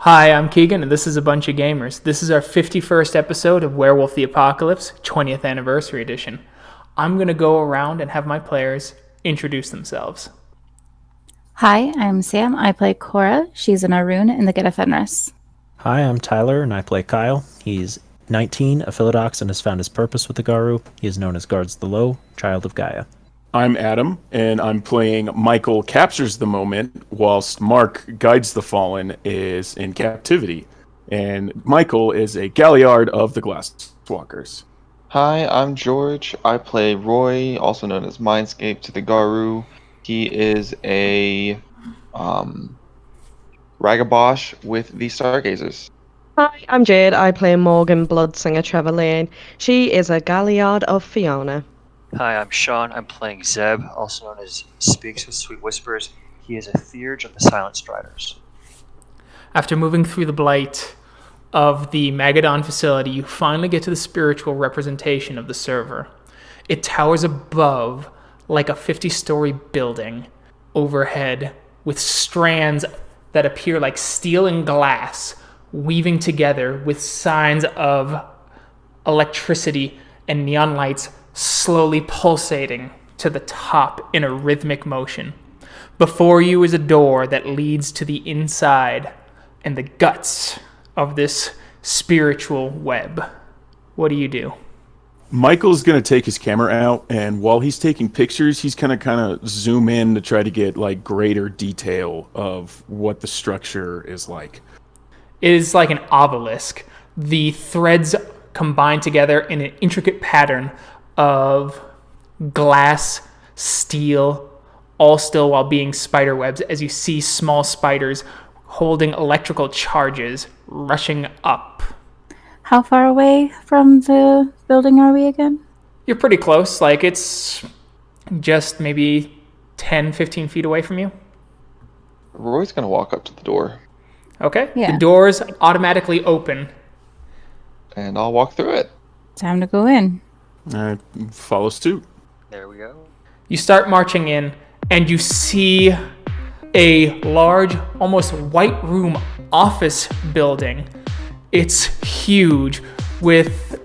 Hi, I'm Keegan, and this is A Bunch of Gamers. This is our 51st episode of Werewolf the Apocalypse, 20th Anniversary Edition. I'm going to go around and have my players introduce themselves. Hi, I'm Sam. I play Cora. She's an Arun in the Get a Fenris. Hi, I'm Tyler, and I play Kyle. He's 19, a Philodox, and has found his purpose with the Garu. He is known as Guards the Low, Child of Gaia. I'm Adam, and I'm playing Michael Captures the Moment, whilst Mark Guides the Fallen is in captivity. And Michael is a Galliard of the Glasswalkers. Hi, I'm George. I play Roy, also known as Mindscape to the Garu. He is a Ragabosh with the Stargazers. Hi, I'm Jade. I play Morgan Bloodsinger Trevor Lane. She is a Galliard of Fiona. Hi, I'm Sean. I'm playing Zeb, also known as Speaks-in-Sweet-Whispers. He is a Theurge of the Silent Striders. After moving through the blight of the Magadon facility, you finally get to the spiritual representation of the server. It towers above like a 50-story building overhead with strands that appear like steel and glass weaving together with signs of electricity and neon lights slowly pulsating to the top in a rhythmic motion. Before you is a door that leads to the inside and the guts of this spiritual web. What do you do? Michael's going to take his camera out, and while he's taking pictures, he's going to kind of zoom in to try to get like greater detail of what the structure is like. It is like an obelisk. The threads combine together in an intricate pattern of glass, steel, all still while being spider webs as you see small spiders holding electrical charges rushing up. How far away from the building are we again? You're pretty close, like it's just maybe 10, 15 feet away from you. Roy's gonna walk up to the door. Okay, Yeah. The doors automatically open. And I'll walk through it. Time to go in. Follow suit. There we go. You start marching in, and you see a large, almost white room office building. It's huge, with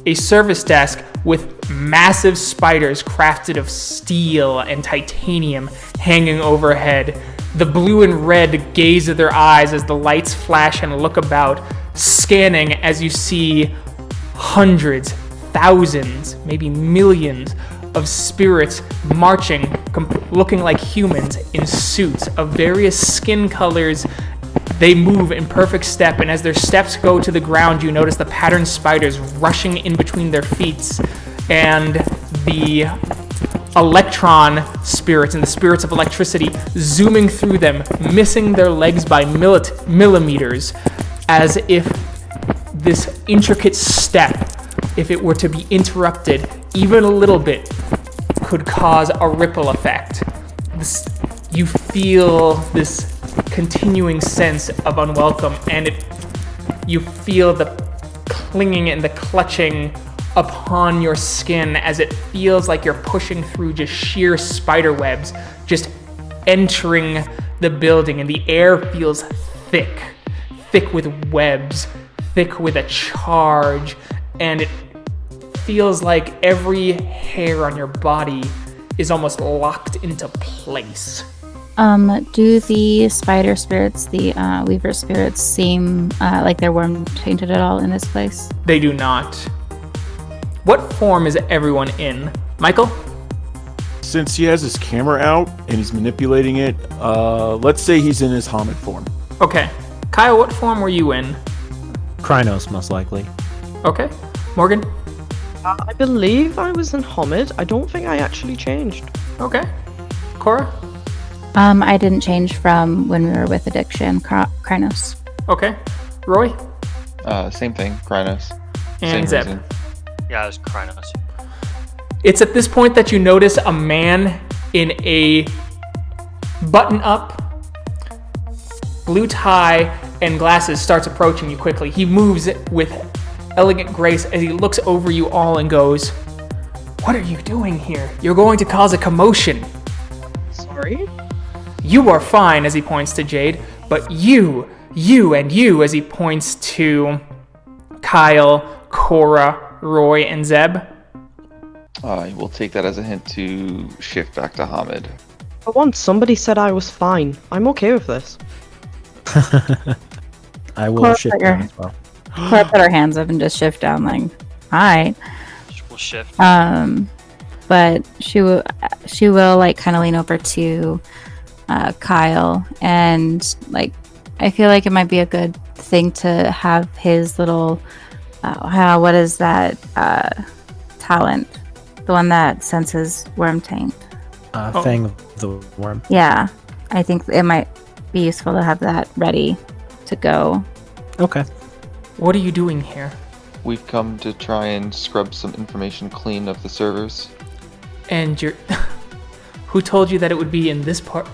a service desk with massive spiders crafted of steel and titanium hanging overhead. The blue and red gaze of their eyes as the lights flash and look about, scanning as you see hundreds, thousands, maybe millions of spirits marching, looking like humans in suits of various skin colors. They move in perfect step, and as their steps go to the ground, you notice the patterned spiders rushing in between their feet, and the electron spirits and the spirits of electricity zooming through them, missing their legs by millimeters, as if this intricate step, if it were to be interrupted even a little bit, could cause a ripple effect. You feel this continuing sense of unwelcome, and you feel the clinging and the clutching upon your skin as it feels like you're pushing through just sheer spider webs, just entering the building, and the air feels thick with webs, thick with a charge, and it feels like every hair on your body is almost locked into place. Do the spider spirits, the weaver spirits, seem like they're worm tainted at all in this place? They do not. What form is everyone in? Michael? Since he has his camera out and he's manipulating it, let's say he's in his Hamid form. Okay. Kyle, what form were you in? Krynos, most likely. Okay. Morgan? I believe I was in Homid. I don't think I actually changed. Okay. Cora? I didn't change from when we were with Addiction, Krynos. Okay. Roy? Same thing, Krynos. And Same Zeb. reason. Yeah, it was Krynos. It's at this point that you notice a man in a button-up, blue tie, and glasses starts approaching you quickly. He moves with elegant grace as he looks over you all and goes, "What are you doing here? You're going to cause a commotion." Sorry? "You are fine," as he points to Jade, "but you you and you, as he points to Kyle, Cora, Roy, and Zeb. I will take that as a hint to shift back to Hamid. For once, somebody said I was fine. I'm okay with this. I will Cora, shift put your- down as well. Cora put her hands up and just shift down, like, all right. We'll shift. But she will like kind of lean over to Kyle, and like I feel like it might be a good thing to have his little what is that talent, the one that senses worm taint. Fang of the worm. Yeah, I think it might be useful to have that ready to go. Okay. What are you doing here? We've come to try and scrub some information clean of the servers. And you're... Who told you that it would be in this part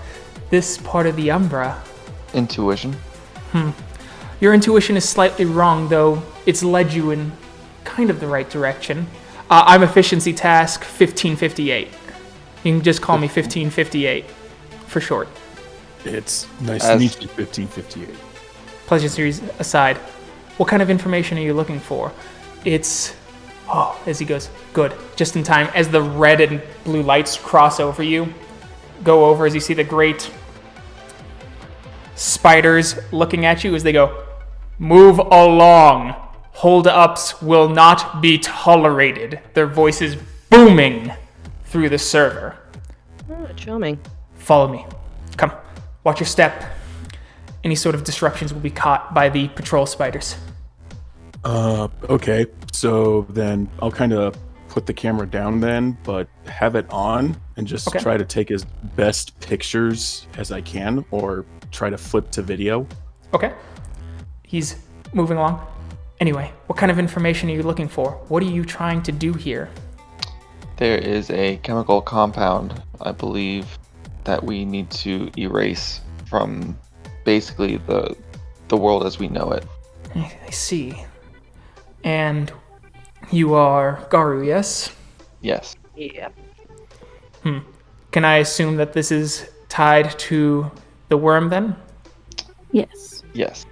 of the Umbra? Intuition. Your intuition is slightly wrong, though it's led you in kind of the right direction. I'm efficiency task 1558. You can just call me 1558 for short. It's nice As- to meet you, 1558. Pleasantries aside, what kind of information are you looking for? It's... Oh, as he goes, good, just in time. As the red and blue lights cross over you, go over as you see the great spiders looking at you as they go, move along. Hold-ups will not be tolerated. Their voices booming through the server. Oh, charming. Follow me. Come, watch your step. Any sort of disruptions will be caught by the patrol spiders. Okay. So then I'll kind of put the camera down then, but have it on and just Okay. try to take as best pictures as I can, or try to flip to video. Okay. He's moving along. Anyway, what kind of information are you looking for? What are you trying to do here? There is a chemical compound, I believe, that we need to erase from basically the world as we know it. I see. And you are Garu, yes? Yes. Yeah. Can I assume that this is tied to the worm then? Yes. Yes.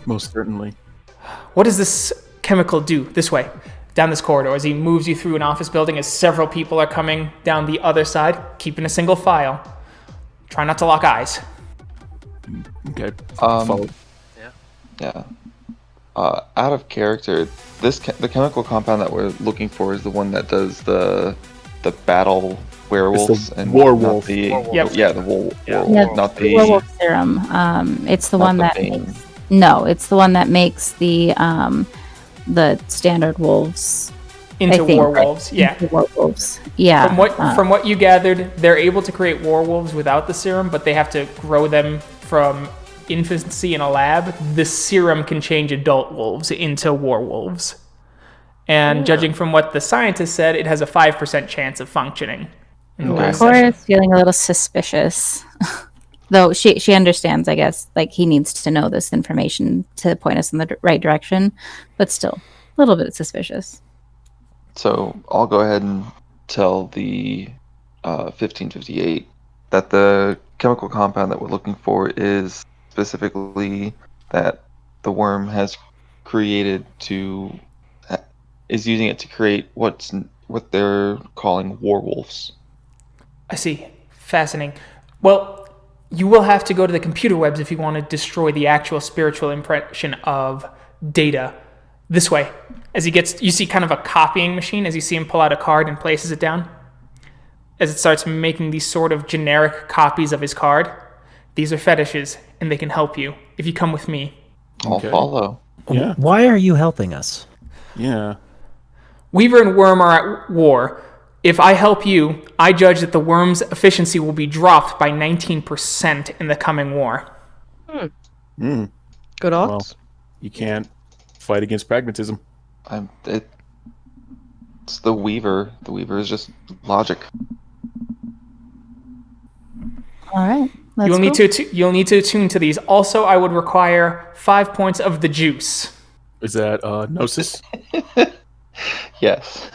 Most certainly. What does this chemical do? This way, down this corridor, as he moves you through an office building, as several people are coming down the other side, keeping a single file. Try not to lock eyes. Okay. Um, Follow. Yeah. Out of character, the chemical compound that we're looking for is the one that does the battle werewolves It's the and War not Wolf. the Yep. yeah, the werewolf, Yeah, not the War Wolf Serum. It's the Not one the that Bane. makes. No, it's the one that makes the standard wolves. Into I think, werewolves, yeah. into werewolves. Yeah. From what you gathered, they're able to create werewolves without the serum, but they have to grow them from infancy in a lab. The serum can change adult wolves into werewolves. And judging from what the scientist said, it has a 5% chance of functioning. In the Okay. last Cora session. is feeling a little suspicious. Though she understands, I guess, like he needs to know this information to point us in the right direction, but still a little bit suspicious. So I'll go ahead and tell the 1558 that the chemical compound that we're looking for is specifically that the worm has created is using it to create what they're calling werewolves. I see. Fascinating. Well, you will have to go to the computer webs if you want to destroy the actual spiritual impression of data. This way. As you see kind of a copying machine as you see him pull out a card and places it down. As it starts making these sort of generic copies of his card. These are fetishes, and they can help you if you come with me. I'll Okay. follow. Yeah. Why are you helping us? Yeah. Weaver and Worm are at war. If I help you, I judge that the Worm's efficiency will be dropped by 19% in the coming war. Mm. Good Well, odds. you can't fight against pragmatism. It's the Weaver. The Weaver is just logic. All right. Let's You'll need to attune to these. Also, I would require 5 points of the juice. Is that Gnosis? Yes.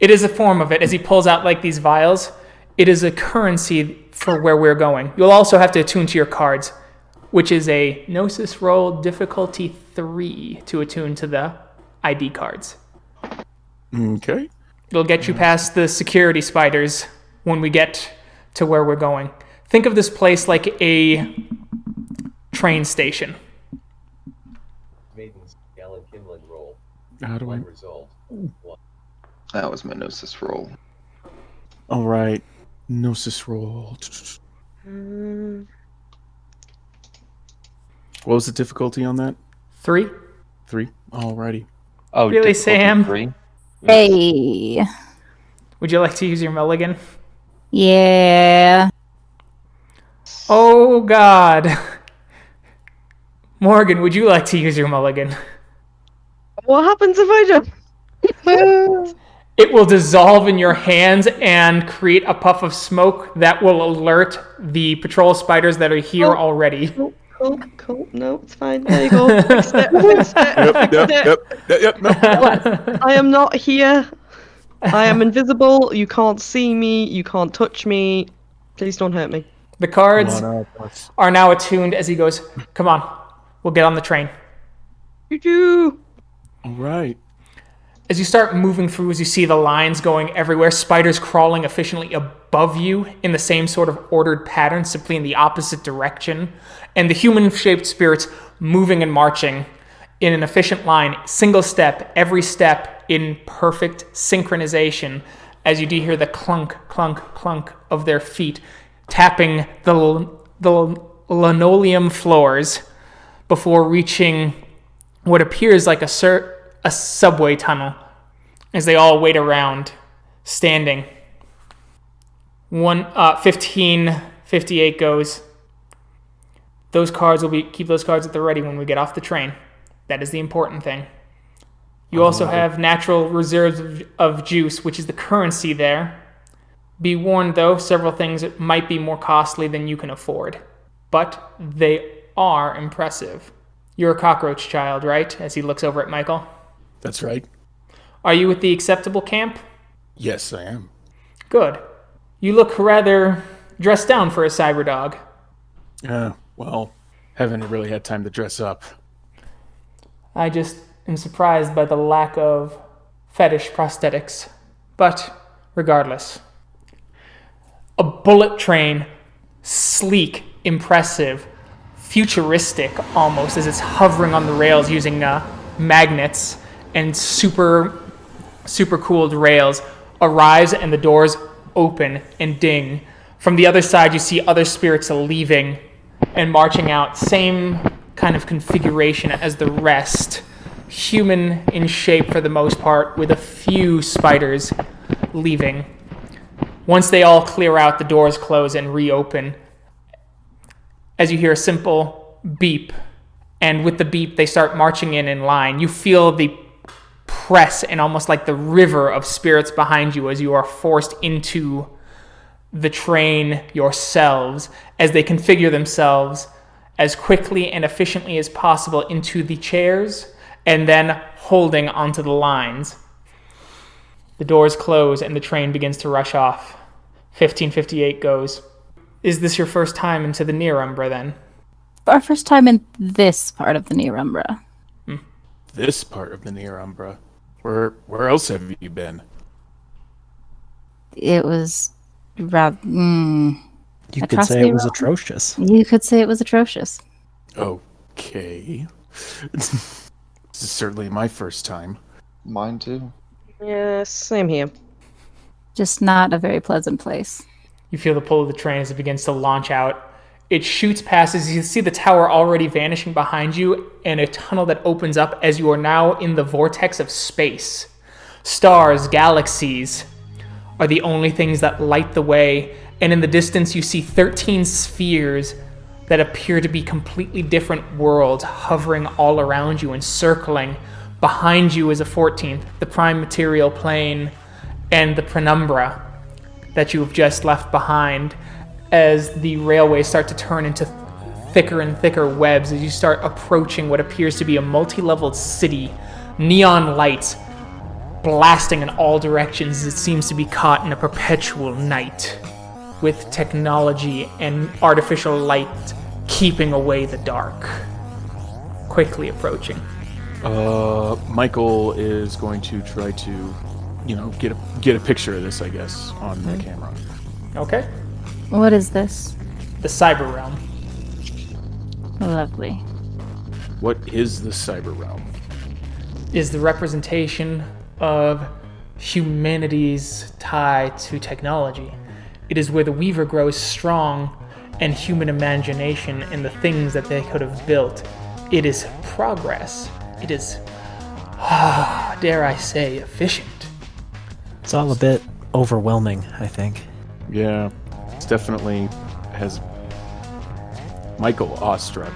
It is a form of it. As he pulls out like these vials, it is a currency for where we're going. You'll also have to attune to your cards. which is a Gnosis roll difficulty 3 to attune to the ID cards. Okay. It'll get you past the security spiders when we get to where we're going. Think of this place like a train station. Maiden's Galen Kinlan roll. How do I? Result. That was my Gnosis roll. All right. Gnosis roll. What was the difficulty on that? 3. 3. Alrighty. Oh, Really, difficulty Sam? 3? Hey. Would you like to use your mulligan? Yeah. Oh, God. Morgan, would you like to use your mulligan? What happens if I don't? It will dissolve in your hands and create a puff of smoke that will alert the patrol spiders that are here Oh. already. Cool. No, it's fine. There you go. Fixed it. Yep. No. I am not here. I am invisible. You can't see me. You can't touch me. Please don't hurt me. The cards are now attuned as he goes, come on, we'll get on the train. Choo-choo. All right. As you start moving through, as you see the lines going everywhere, spiders crawling efficiently above you in the same sort of ordered pattern, simply in the opposite direction, and the human-shaped spirits moving and marching in an efficient line, single step, every step in perfect synchronization, as you do hear the clunk, clunk, clunk of their feet tapping the linoleum floors before reaching what appears like a subway tunnel as they all wait around, standing. 1558 goes. Keep those cards at the ready when we get off the train. That is the important thing. You also have natural reserves of juice, which is the currency there. Be warned, though, several things might be more costly than you can afford. But they are impressive. You're a cockroach child, right? As he looks over at Michael. That's right. Are you with the acceptable camp? Yes, I am. Good. You look rather dressed down for a cyber dog. Well, haven't really had time to dress up. I just am surprised by the lack of fetish prosthetics. But regardless. A bullet train, sleek, impressive, futuristic almost, as it's hovering on the rails using magnets and super cooled rails, arrives and the doors open and ding. From the other side, you see other spirits leaving and marching out. Same kind of configuration as the rest. Human in shape for the most part, with a few spiders leaving. Once they all clear out, the doors close and reopen as you hear a simple beep. And with the beep, they start marching in line. You feel the press and almost like the river of spirits behind you as you are forced into the train yourselves, as they configure themselves as quickly and efficiently as possible into the chairs and then holding onto the lines. The doors close and the train begins to rush off. 1558 goes. Is this your first time into the near Umbra then? Our first time in this part of the near Umbra. This part of the near Umbra. Where else have you been? It was rather. You could say it was atrocious. You could say it was atrocious. Okay. This is certainly my first time. Mine too. Yeah, same here. Just not a very pleasant place. You feel the pull of the train as it begins to launch out. It shoots past as you see the tower already vanishing behind you and a tunnel that opens up as you are now in the vortex of space. Stars, galaxies are the only things that light the way, and in the distance you see 13 spheres that appear to be completely different worlds hovering all around you and circling. Behind you is a 14th, the prime material plane, and the penumbra that you have just left behind, as the railways start to turn into thicker and thicker webs as you start approaching what appears to be a multi-leveled city. Neon lights blasting in all directions as it seems to be caught in a perpetual night, with technology and artificial light keeping away the dark, quickly approaching. Michael is going to try to, get a picture of this, I guess, on the camera. Okay. What is this? The cyber realm. Lovely. What is the cyber realm? Is the representation of humanity's tie to technology. It is where the Weaver grows strong and human imagination in the things that they could have built. It is progress. It is, dare I say, efficient. It's all a bit overwhelming, I think. Yeah, it's definitely has Michael awestruck.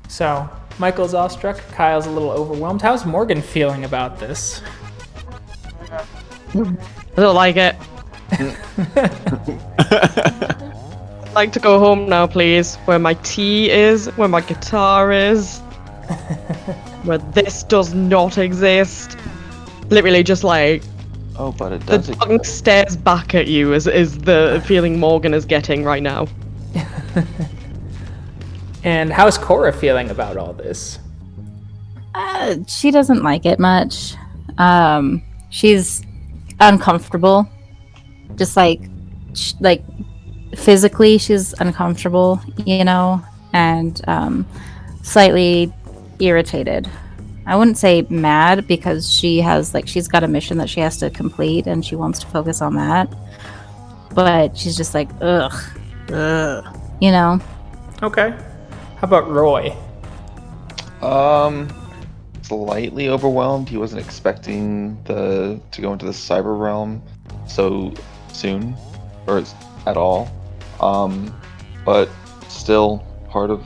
So, Michael's awestruck, Kyle's a little overwhelmed. How's Morgan feeling about this? I don't like it. I'd like to go home now, please. Where my tea is, where my guitar is, where this does not exist. Literally just like Oh, but it the does. dog stares back at you is the feeling Morgan is getting right now. And how's Cora feeling about all this? She doesn't like it much. She's uncomfortable. Just like physically, she's uncomfortable, and slightly irritated. I wouldn't say mad because she's got a mission that she has to complete and she wants to focus on that. But she's just like, ugh. Okay. How about Roy? Slightly overwhelmed. He wasn't expecting to go into the cyber realm so soon, or at all. But still part of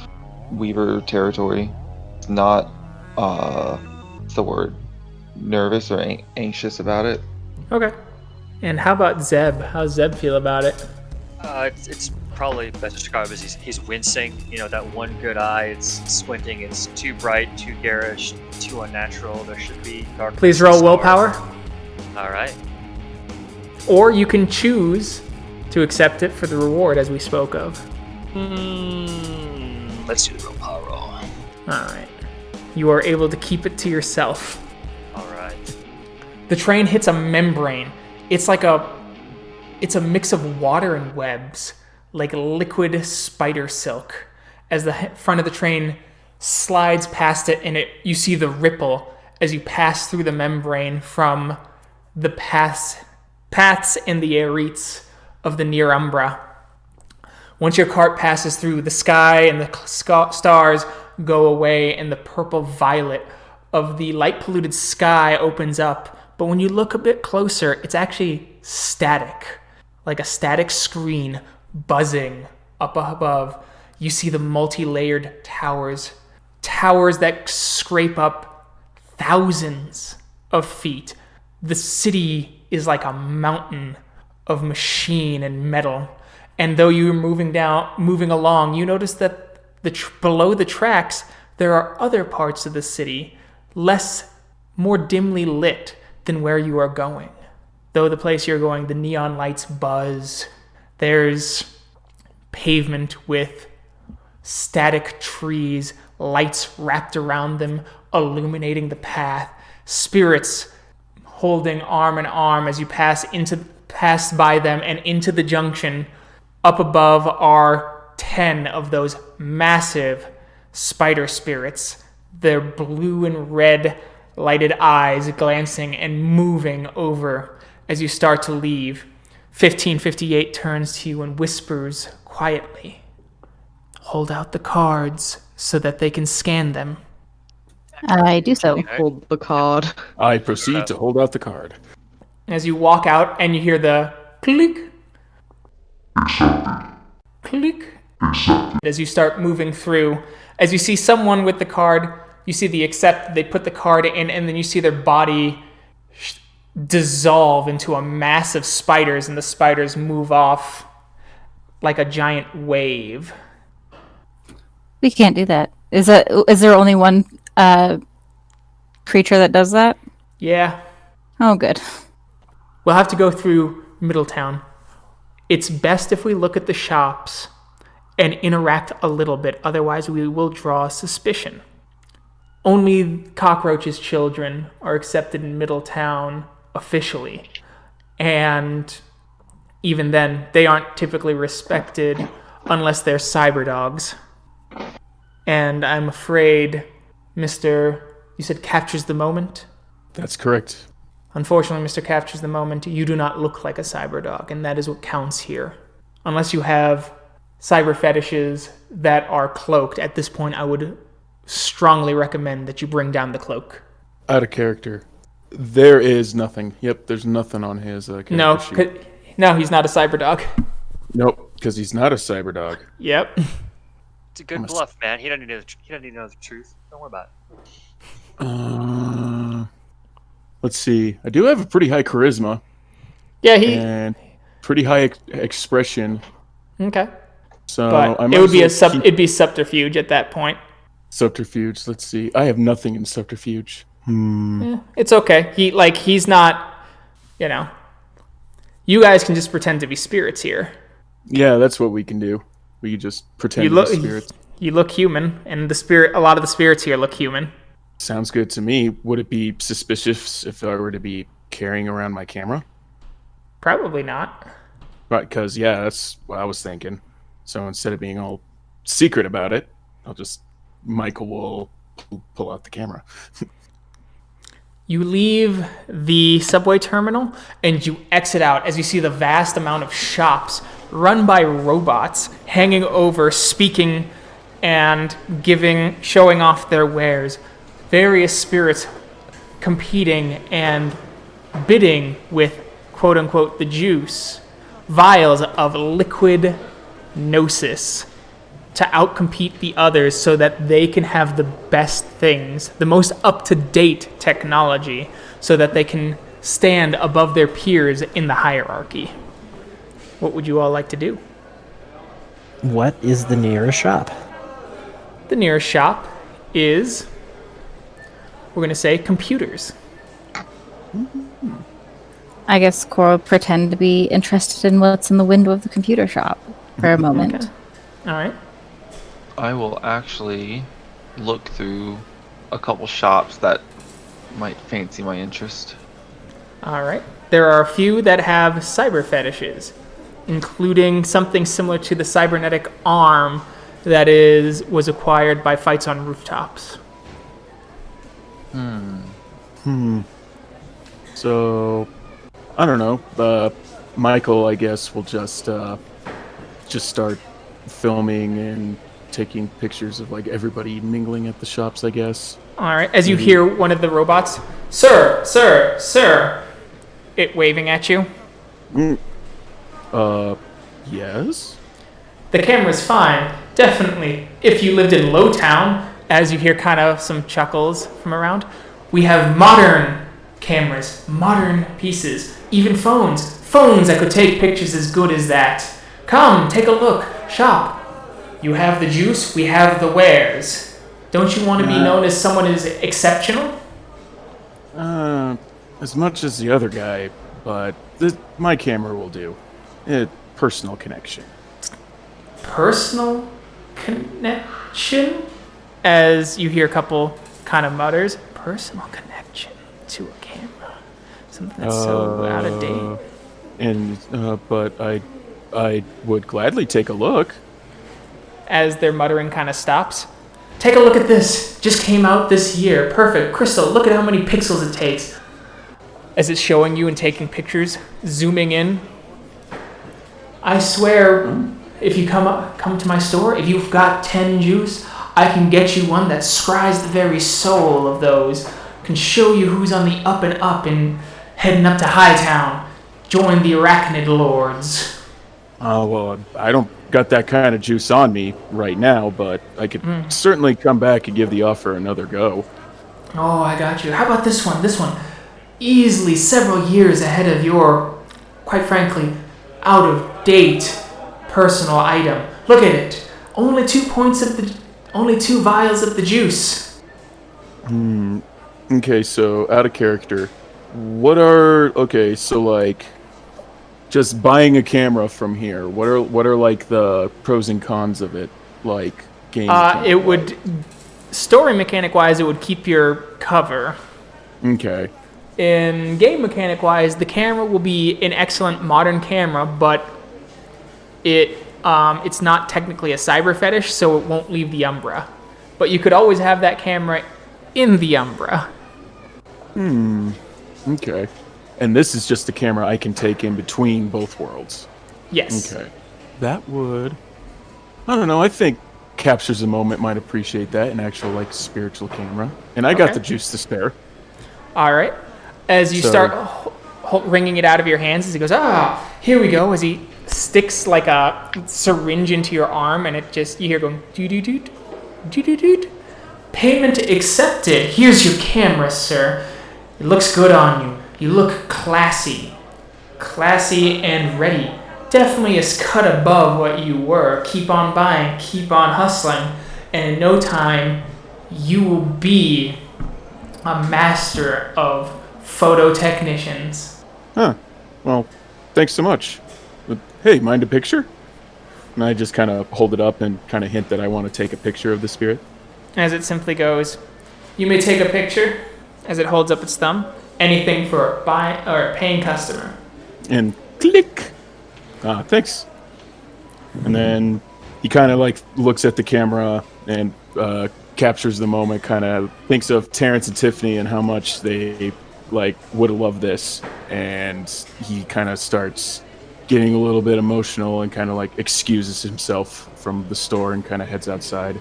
Weaver territory. It's not, what's the word? Nervous or anxious about it. Okay. And how about Zeb? How's Zeb feel about it? It's probably best described as he's wincing. That one good eye, it's squinting, it's too bright, too garish, too unnatural. There should be darkness. Please roll willpower. All right. Or you can choose to accept it for the reward, as we spoke of. Let's do the willpower roll. All right. You are able to keep it to yourself. All right. The train hits a membrane. It's a mix of water and webs, like liquid spider silk. As the front of the train slides past it, and you see the ripple as you pass through the membrane from the paths and the aretes of the near Umbra. Once your cart passes through, the sky and the stars go away, and the purple violet of the light-polluted sky opens up. But when you look a bit closer, it's actually static, like a static screen buzzing up above. You see the multi-layered towers that scrape up thousands of feet. The city is like a mountain of machine and metal. And though you're moving along, you notice that below the tracks, there are other parts of the city, more dimly lit than where you are going. Though the place you're going, the neon lights buzz. There's pavement with static trees, lights wrapped around them, illuminating the path. Spirits holding arm in arm as you pass by them and into the junction. Up above are 10 of those massive spider spirits, their blue and red lighted eyes glancing and moving over as you start to leave. 1558 turns to you and whispers quietly, "Hold out the cards so that they can scan them." I do so. Hold the card. I proceed to hold out the card. As you walk out and you hear the click, click, as you start moving through. As you see someone with the card, you see the accept, they put the card in, and then you see their body dissolve into a mass of spiders, and the spiders move off like a giant wave. We can't do that. Is there only one creature that does that? Yeah, Oh, good. we'll have to go through Middletown. It's best if we look at the shops and interact a little bit. Otherwise, we will draw suspicion. Only Cockroach's children are accepted in Middletown officially. And even then, they aren't typically respected unless they're cyber dogs. And I'm afraid, Mr. You said Captures the Moment? That's correct. Unfortunately, Mr. Captures the Moment, you do not look like a cyber dog, and that is what counts here. Unless you have cyber fetishes that are cloaked, at this point I would strongly recommend that you bring down the cloak. Out of character. There is nothing. Yep, there's nothing on his character sheet. No, he's not a cyber dog. Nope, because he's not a cyber dog. Yep. It's a good bluff, man. He doesn't need to know the truth. Don't worry about it. Let's see. I do have a pretty high charisma. Yeah, and pretty high expression. Okay. So but it would be it'd be subterfuge at that point. Subterfuge. Let's see. I have nothing in subterfuge. Yeah, it's okay. He's not. You guys can just pretend to be spirits here. Yeah, that's what we can do. We can just pretend to be spirits. You look human, and a lot of the spirits here look human. Sounds good to me. Would it be suspicious if I were to be carrying around my camera? Probably not. Right, because, that's what I was thinking. So instead of being all secret about it, Michael will pull out the camera. You leave the subway terminal and you exit out as you see the vast amount of shops run by robots hanging over, speaking and showing off their wares. Various spirits competing and bidding with quote unquote the juice, vials of liquid gnosis to outcompete the others so that they can have the best things, the most up-to-date technology, so that they can stand above their peers in the hierarchy. What would you all like to do? What is the nearest shop? The nearest shop is, we're going to say, computers. I guess Cora will pretend to be interested in what's in the window of the computer shop for a moment. Okay. All right. I will actually look through a couple shops that might fancy my interest. All right. There are a few that have cyber fetishes, including something similar to the cybernetic arm that was acquired by fights on rooftops. So, I don't know. Michael, I guess, will just start filming and taking pictures of everybody mingling at the shops, I guess. All right. As you hear one of the robots, "Sir, sir, sir," it waving at you. Yes? The camera's fine, definitely. If you lived in Lowtown, as you hear kind of some chuckles from around, we have modern cameras, modern pieces, even phones that could take pictures as good as that. Come, take a look, shop. You have the juice, we have the wares. Don't you want to be known as someone who's exceptional? As much as the other guy, but my camera will do. Personal connection. Personal connection? As you hear a couple kind of mutters, personal connection to a camera. Something that's so out of date. But I would gladly take a look. As their muttering kind of stops. Take a look at this. Just came out this year. Perfect. Crystal, look at how many pixels it takes. As it's showing you and taking pictures, zooming in. I swear, if you come to my store, if you've got 10 juice, I can get you one that scries the very soul of those. Can show you who's on the up and heading up to Hightown. Join the Arachnid Lords. Well, I don't got that kind of juice on me right now, but I could certainly come back and give the offer another go. Oh, I got you. How about this one? This one, easily several years ahead of your, quite frankly, out-of-date personal item. Look at it. Only 2 vials of the juice. Okay, so out of character. just buying a camera from here, what are like the pros and cons of it? Like game. It would, story mechanic wise, it would keep your cover. Okay. In game mechanic wise, the camera will be an excellent modern camera, but it's not technically a cyber fetish, so it won't leave the Umbra. But you could always have that camera in the Umbra. Okay. And this is just a camera I can take in between both worlds. Yes. Okay. That would... I don't know, I think Captures a Moment might appreciate that, an actual, like, spiritual camera. And I got the juice to spare. All right. As you start wringing it out of your hands, as he goes, here we go, as he sticks like a syringe into your arm, and it just, you hear going, doo-doo-doot, doo-doo-doot. Payment accepted. Here's your camera, sir. It looks good on you. You look classy. Classy and ready. Definitely is cut above what you were. Keep on buying, keep on hustling, and in no time, you will be a master of photo technicians. Huh. Well, thanks so much. But, hey, mind a picture? And I just kind of hold it up and kind of hint that I want to take a picture of the spirit. As it simply goes, you may take a picture, as it holds up its thumb. Anything for a paying customer. And click. Thanks. And then he kind of like looks at the camera and captures the moment, kind of thinks of Terrence and Tiffany and how much they like would have loved this, and he kind of starts getting a little bit emotional and kind of like excuses himself from the store and kind of heads outside.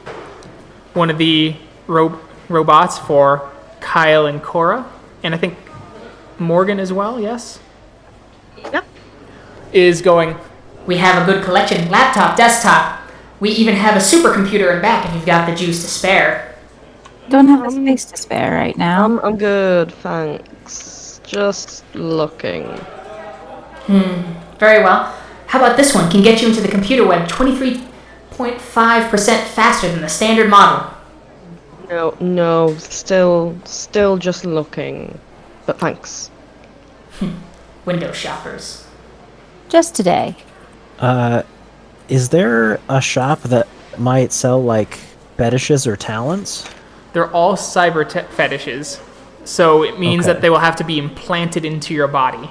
One of the robots for Kyle and Cora, and I think Morgan as well, yes? Yep. Is going, We have a good collection. Laptop, desktop. We even have a supercomputer in back if you've got the juice to spare. Don't have the space to spare right now. I'm good, thanks. Just looking. Very well. How about this one? Can get you into the computer web 23.5% faster than the standard model. No, still just looking. But thanks. Window shoppers. Just today. Is there a shop that might sell like fetishes or talents? they're all cyber fetishes. So it means that they will have to be implanted into your body.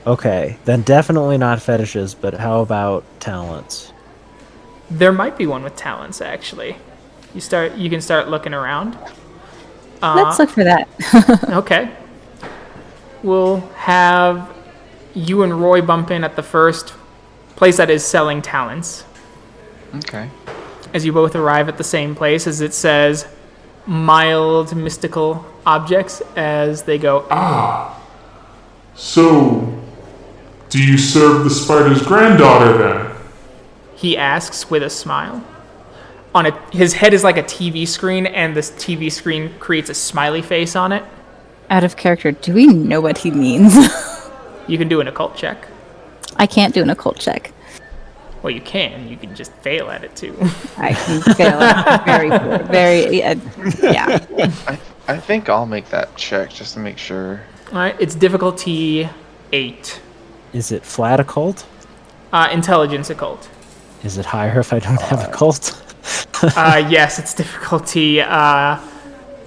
Okay, then definitely not fetishes, but how about talents? There might be one with talents, actually. You can start looking around. Let's look for that. Okay. We'll have you and Roy bump in at the first place that is selling talents. Okay. As you both arrive at the same place, as it says mild mystical objects, as they go, So, do you serve the spider's granddaughter then? he asks with a smile. His head is like a TV screen, and this TV screen creates a smiley face on it. Out of character, do we know what he means? You can do an occult check. I can't do an occult check. Well, you can. You can just fail at it, too. I can fail it very, yeah. I think I'll make that check just to make sure. All right, it's difficulty 8. Is it flat occult? Intelligence occult. Is it higher if I don't have occult? Yes, it's difficulty, at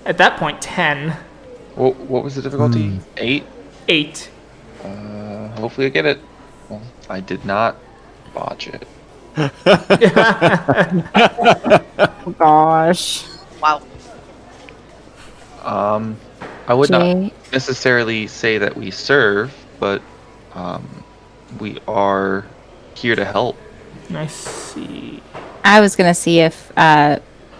that point, 10. What was the difficulty? 8? 8. Hopefully I get it. Well, I did not botch it. Oh, gosh. Wow. I would not Jade? necessarily say that we serve, but we are here to help. I see. I was going to see if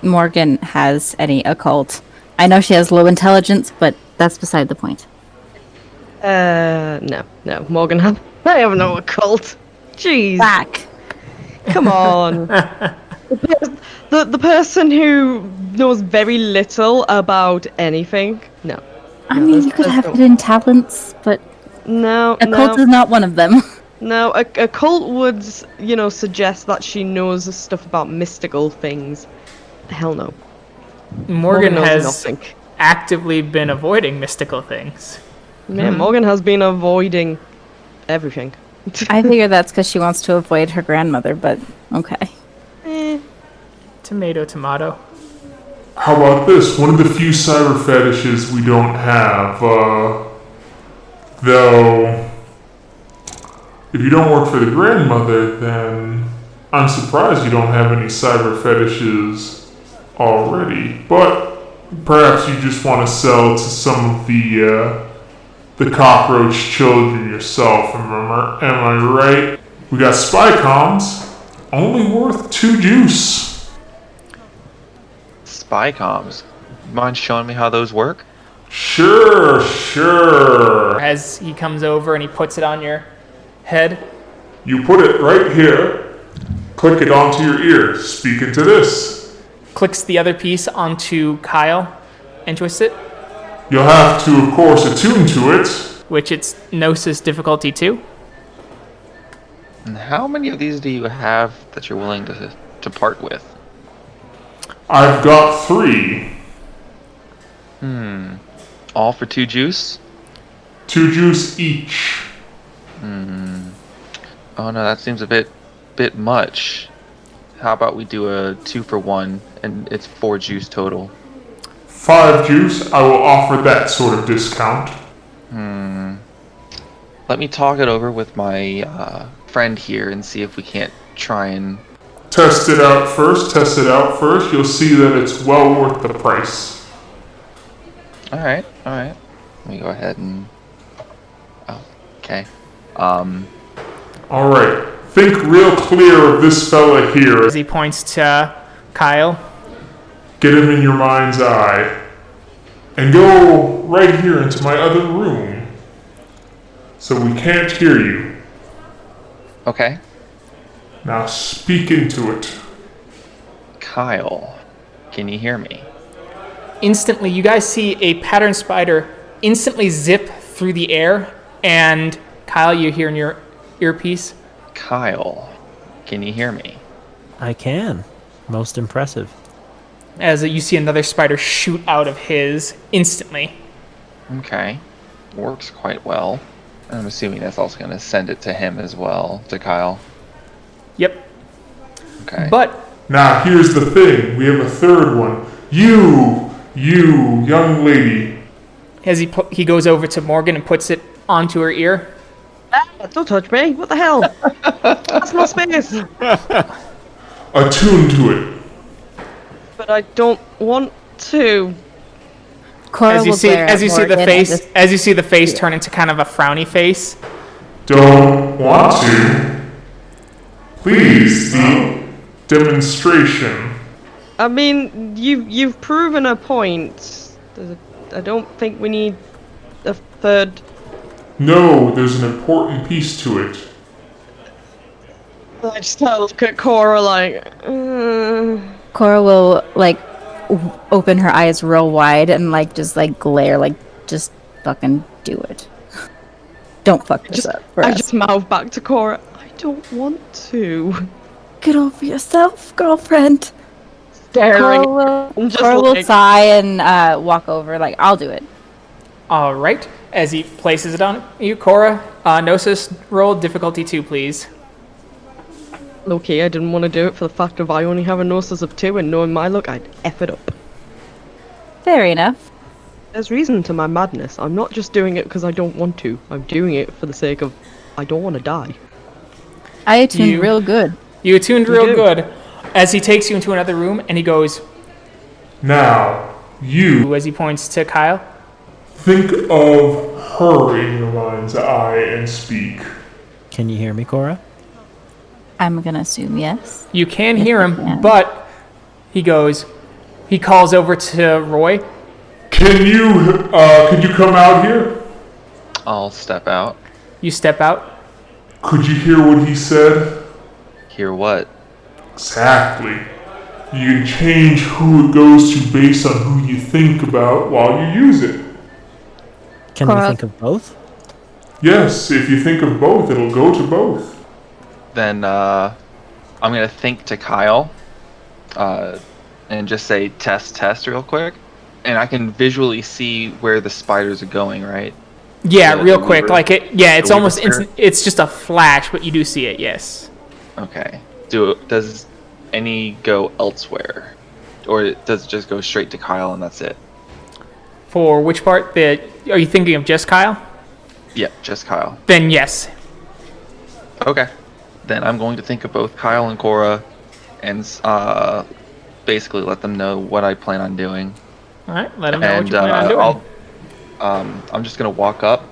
Morgan has any occult. I know she has low intelligence, but that's beside the point. No. Morgan, I have no occult. Jeez. Back. Come on. The person who knows very little about anything. No. I mean, you could have it in talents, but No. occult is not one of them. No, a cult would, suggest that she knows stuff about mystical things. Hell no. Morgan knows has nothing. actively been avoiding mystical things. Yeah, Morgan has been avoiding everything. I figure that's because she wants to avoid her grandmother, but okay. Tomato, tomato. How about this? One of the few cyber fetishes we don't have, though, if you don't work for the grandmother, then I'm surprised you don't have any cyber fetishes already. But perhaps you just want to sell to some of the cockroach children yourself. Am I right? We got spy comms, only worth 2 juice. Spy comms. Mind showing me how those work? Sure. As he comes over and he puts it on your head. You put it right here, click it onto your ear, speak into this. Clicks the other piece onto Kyle and twists it, You'll have to, of course, attune to it. which it's Gnosis difficulty 2. And how many of these do you have that you're willing to part with? I've got 3. All for 2 juice? 2 juice each. Oh no, that seems a bit much. How about we do a 2 for 1, and it's 4 juice total? 5 juice, I will offer that sort of discount. Let me talk it over with my friend here and see if we can't try and... Test it out first. You'll see that it's well worth the price. Alright. Let me go ahead and... Oh, okay. Alright, think real clear of this fella here. As he points to Kyle. Get him in your mind's eye. And go right here into my other room. So we can't hear you. Okay. Now speak into it. Kyle, can you hear me? Instantly, you guys see a pattern spider instantly zip through the air, and Kyle, you hear in your earpiece. Kyle, can you hear me? I can. Most impressive. As you see another spider shoot out of his instantly. Okay. Works quite well. I'm assuming that's also going to send it to him as well, to Kyle. Yep. Okay. But Now here's the thing. We have a third one. You, young lady. as he goes over to Morgan and puts it onto her ear. Don't touch me. What the hell? That's my space. Attune to it. But I don't want to. Cora As you will see, glare as you at see the Morgan face, and just- as you see the face turn into kind of a frowny face. Don't want to. Please, the demonstration. I mean, you've proven a point. I don't think we need a third. No, there's an important piece to it. I just look at Cora like. Cora will like open her eyes real wide and like just like glare, like just fucking do it. Don't fuck this up for I us. just mouth back to Cora. I don't want to. Get over yourself, girlfriend. Staring. Cora I'm just will like- sigh and walk over. Like, I'll do it. All right. As he places it on you, Cora, Gnosis roll difficulty 2, please. Okay, I didn't want to do it for the fact of I only have a gnosis of 2, and knowing my luck, I'd F it up. Fair enough. There's reason to my madness. I'm not just doing it because I don't want to. I'm doing it for the sake of I don't want to die. I attuned You- real good. You attuned You real do. good. As he takes you into another room and he goes, Now, you as he points to Kyle. think of her in your mind's eye and speak. Can you hear me, Cora? I'm gonna assume yes. You can hear him, Yeah. but he calls over to Roy. Could you come out here? I'll step out. You step out. Could you hear what he said? Hear what? Exactly. You can change who it goes to based on who you think about while you use it. Can we Cora- think of both? Yes, if you think of both, it'll go to both. Then I'm gonna think to Kyle, and just say test real quick, and I can visually see where the spiders are going, right? Yeah, The real quick. Weaver? Like it. Yeah, it's The almost Weaver instant. It's just a flash, but you do see it. Yes. Okay. Does any go elsewhere, or does it just go straight to Kyle and that's it? For which part? Are you thinking of just Kyle? Yeah, just Kyle. Then yes. Okay. Then I'm going to think of both Kyle and Cora, and basically let them know what I plan on doing. All right. Let him know what you plan on doing. I'm just gonna walk up.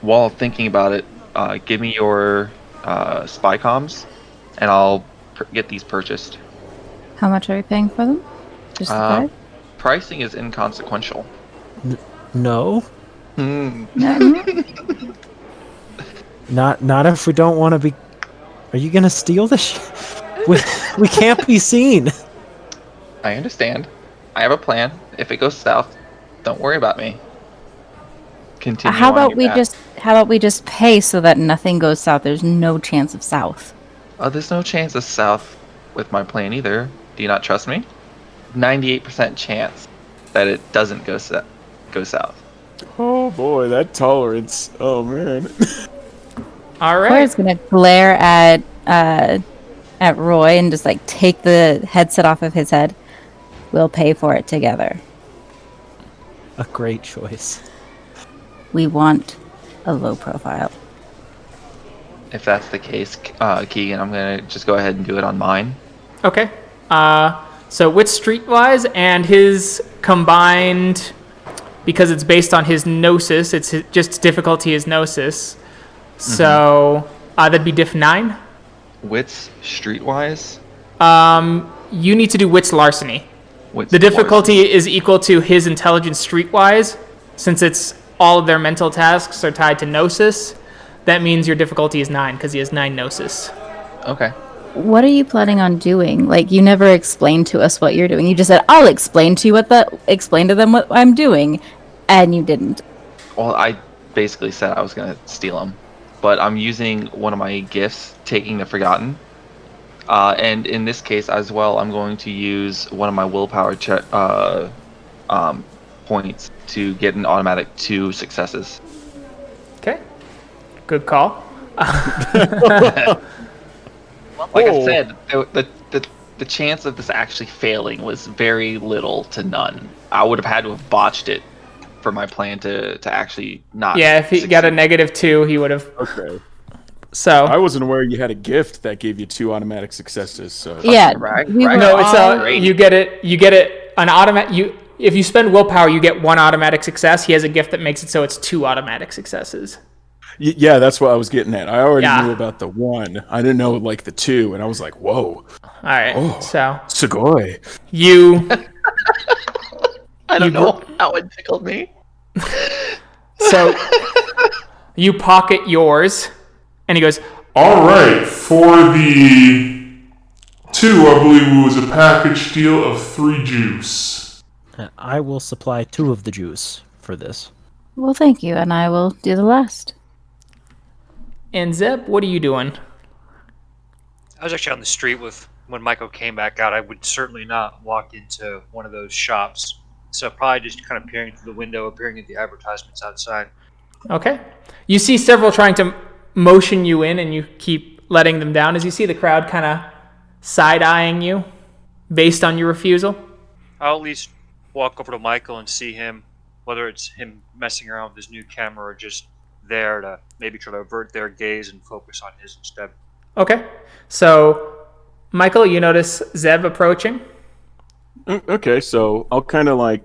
While thinking about it, give me your spy comms, and I'll get these purchased. How much are we paying for them? Just the five? Pricing is inconsequential. No, Hmm. not if we don't want to be. Are you gonna steal this? We can't be seen. I understand. I have a plan. If it goes south, don't worry about me. Continue. How on about your path. how about we just pay so that nothing goes south? There's no chance of south. There's no chance of south with my plan either. Do you not trust me? 98% chance that it doesn't go south. Oh boy, that tolerance. Oh man. All right. Cora's gonna glare at Roy and just like take the headset off of his head. We'll pay for it together. A great choice. We want a low profile. If that's the case, Keegan, I'm gonna just go ahead and do it on mine. Okay. So with Streetwise and his combined, because it's based on his Gnosis, just difficulty is Gnosis. So that'd be diff 9. Wits streetwise. You need to do Wits Larceny. Wits The difficulty is equal to his intelligence Streetwise, since it's all of their mental tasks are tied to Gnosis. That means your difficulty is 9 because he has 9 Gnosis. Okay. What are you planning on doing? Like, you never explained to us what you're doing. You just said, "I'll explain to them what I'm doing," and you didn't. Well, I basically said I was gonna steal them, but I'm using one of my gifts, Taking the Forgotten. And in this case as well, I'm going to use one of my willpower points to get an automatic 2 successes. Okay. Good call. Like I said, the chance of this actually failing was very little to none. I would have had to have botched it for my plan to actually not. Yeah, if he got a -2, he would have. Okay. So I wasn't aware you had a gift that gave you 2 automatic successes. So Yeah, Right, we right. were no, it's all- Great. you get it an automatic. If you spend willpower, you get 1 automatic success. He has a gift that makes it so it's 2 automatic successes. Yeah, that's what I was getting at. I already Yeah. knew about the 1. I didn't know like the 2, and I was like, whoa, All right. Oh. So Sugoi. you I don't You know how it tickled me. so you pocket yours, and he goes, All right, for the 2, I believe it was a package deal of 3 juice. I will supply 2 of the juice for this. Well, thank you, and I will do the last. and Zeb, what are you doing? I was actually on the street when Michael came back out. I would certainly not walk into one of those shops. So probably just kind of peering through the window, appearing at the advertisements outside. Okay. You see several trying to motion you in, and you keep letting them down as you see the crowd kind of side-eyeing you based on your refusal. I'll at least walk over to Michael and see him, whether it's him messing around with his new camera or just there to maybe try to avert their gaze and focus on his instead. Okay. So, Michael, you notice Zeb approaching. Okay, so I'll kind of like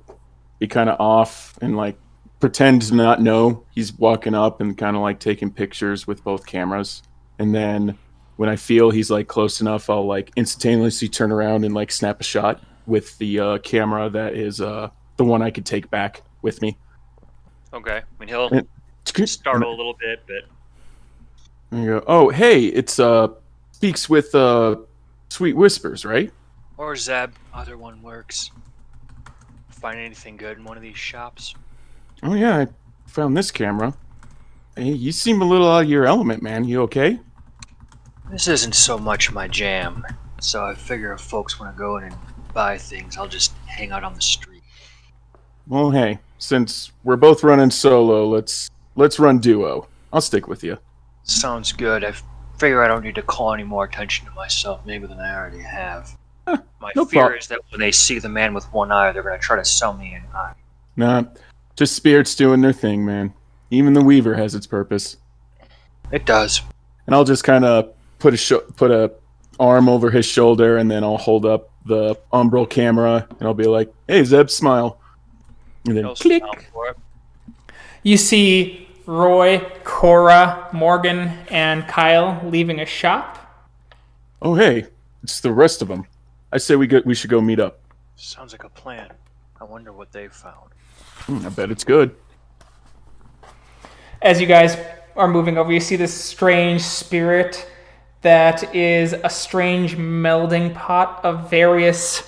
be kind of off and like pretend to not know he's walking up and kind of like taking pictures with both cameras. And then when I feel he's like close enough, I'll like instantaneously turn around and like snap a shot with the camera that is the one I could take back with me. Okay. I mean, he'll And- startle a little bit, but And you go, oh, hey, it's Speaks with Sweet-Whispers, right? or Zeb, either one works. Find anything good in one of these shops? Oh, yeah, I found this camera. Hey, you seem a little out of your element, man. You okay? This isn't so much my jam, so I figure if folks want to go in and buy things, I'll just hang out on the street. Well, hey, since we're both running solo, let's run duo. I'll stick with you. Sounds good. I figure I don't need to call any more attention to myself, maybe than I already have. My no fear prob- is that when they see the man with one eye, they're going to try to sell me an eye. Nah, just spirits doing their thing, man. Even the Weaver has its purpose. It does. And I'll just kind of put a arm over his shoulder, and then I'll hold up the Umbral camera, and I'll be like, "Hey, Zeb, smile." And then I'll click. smile for it. You see Roy, Cora, Morgan, and Kyle leaving a shop. Oh, hey, it's the rest of them. I say we should go meet up. Sounds like a plan. I wonder what they've found. I bet it's good. As you guys are moving over, you see this strange spirit that is a strange melding pot of various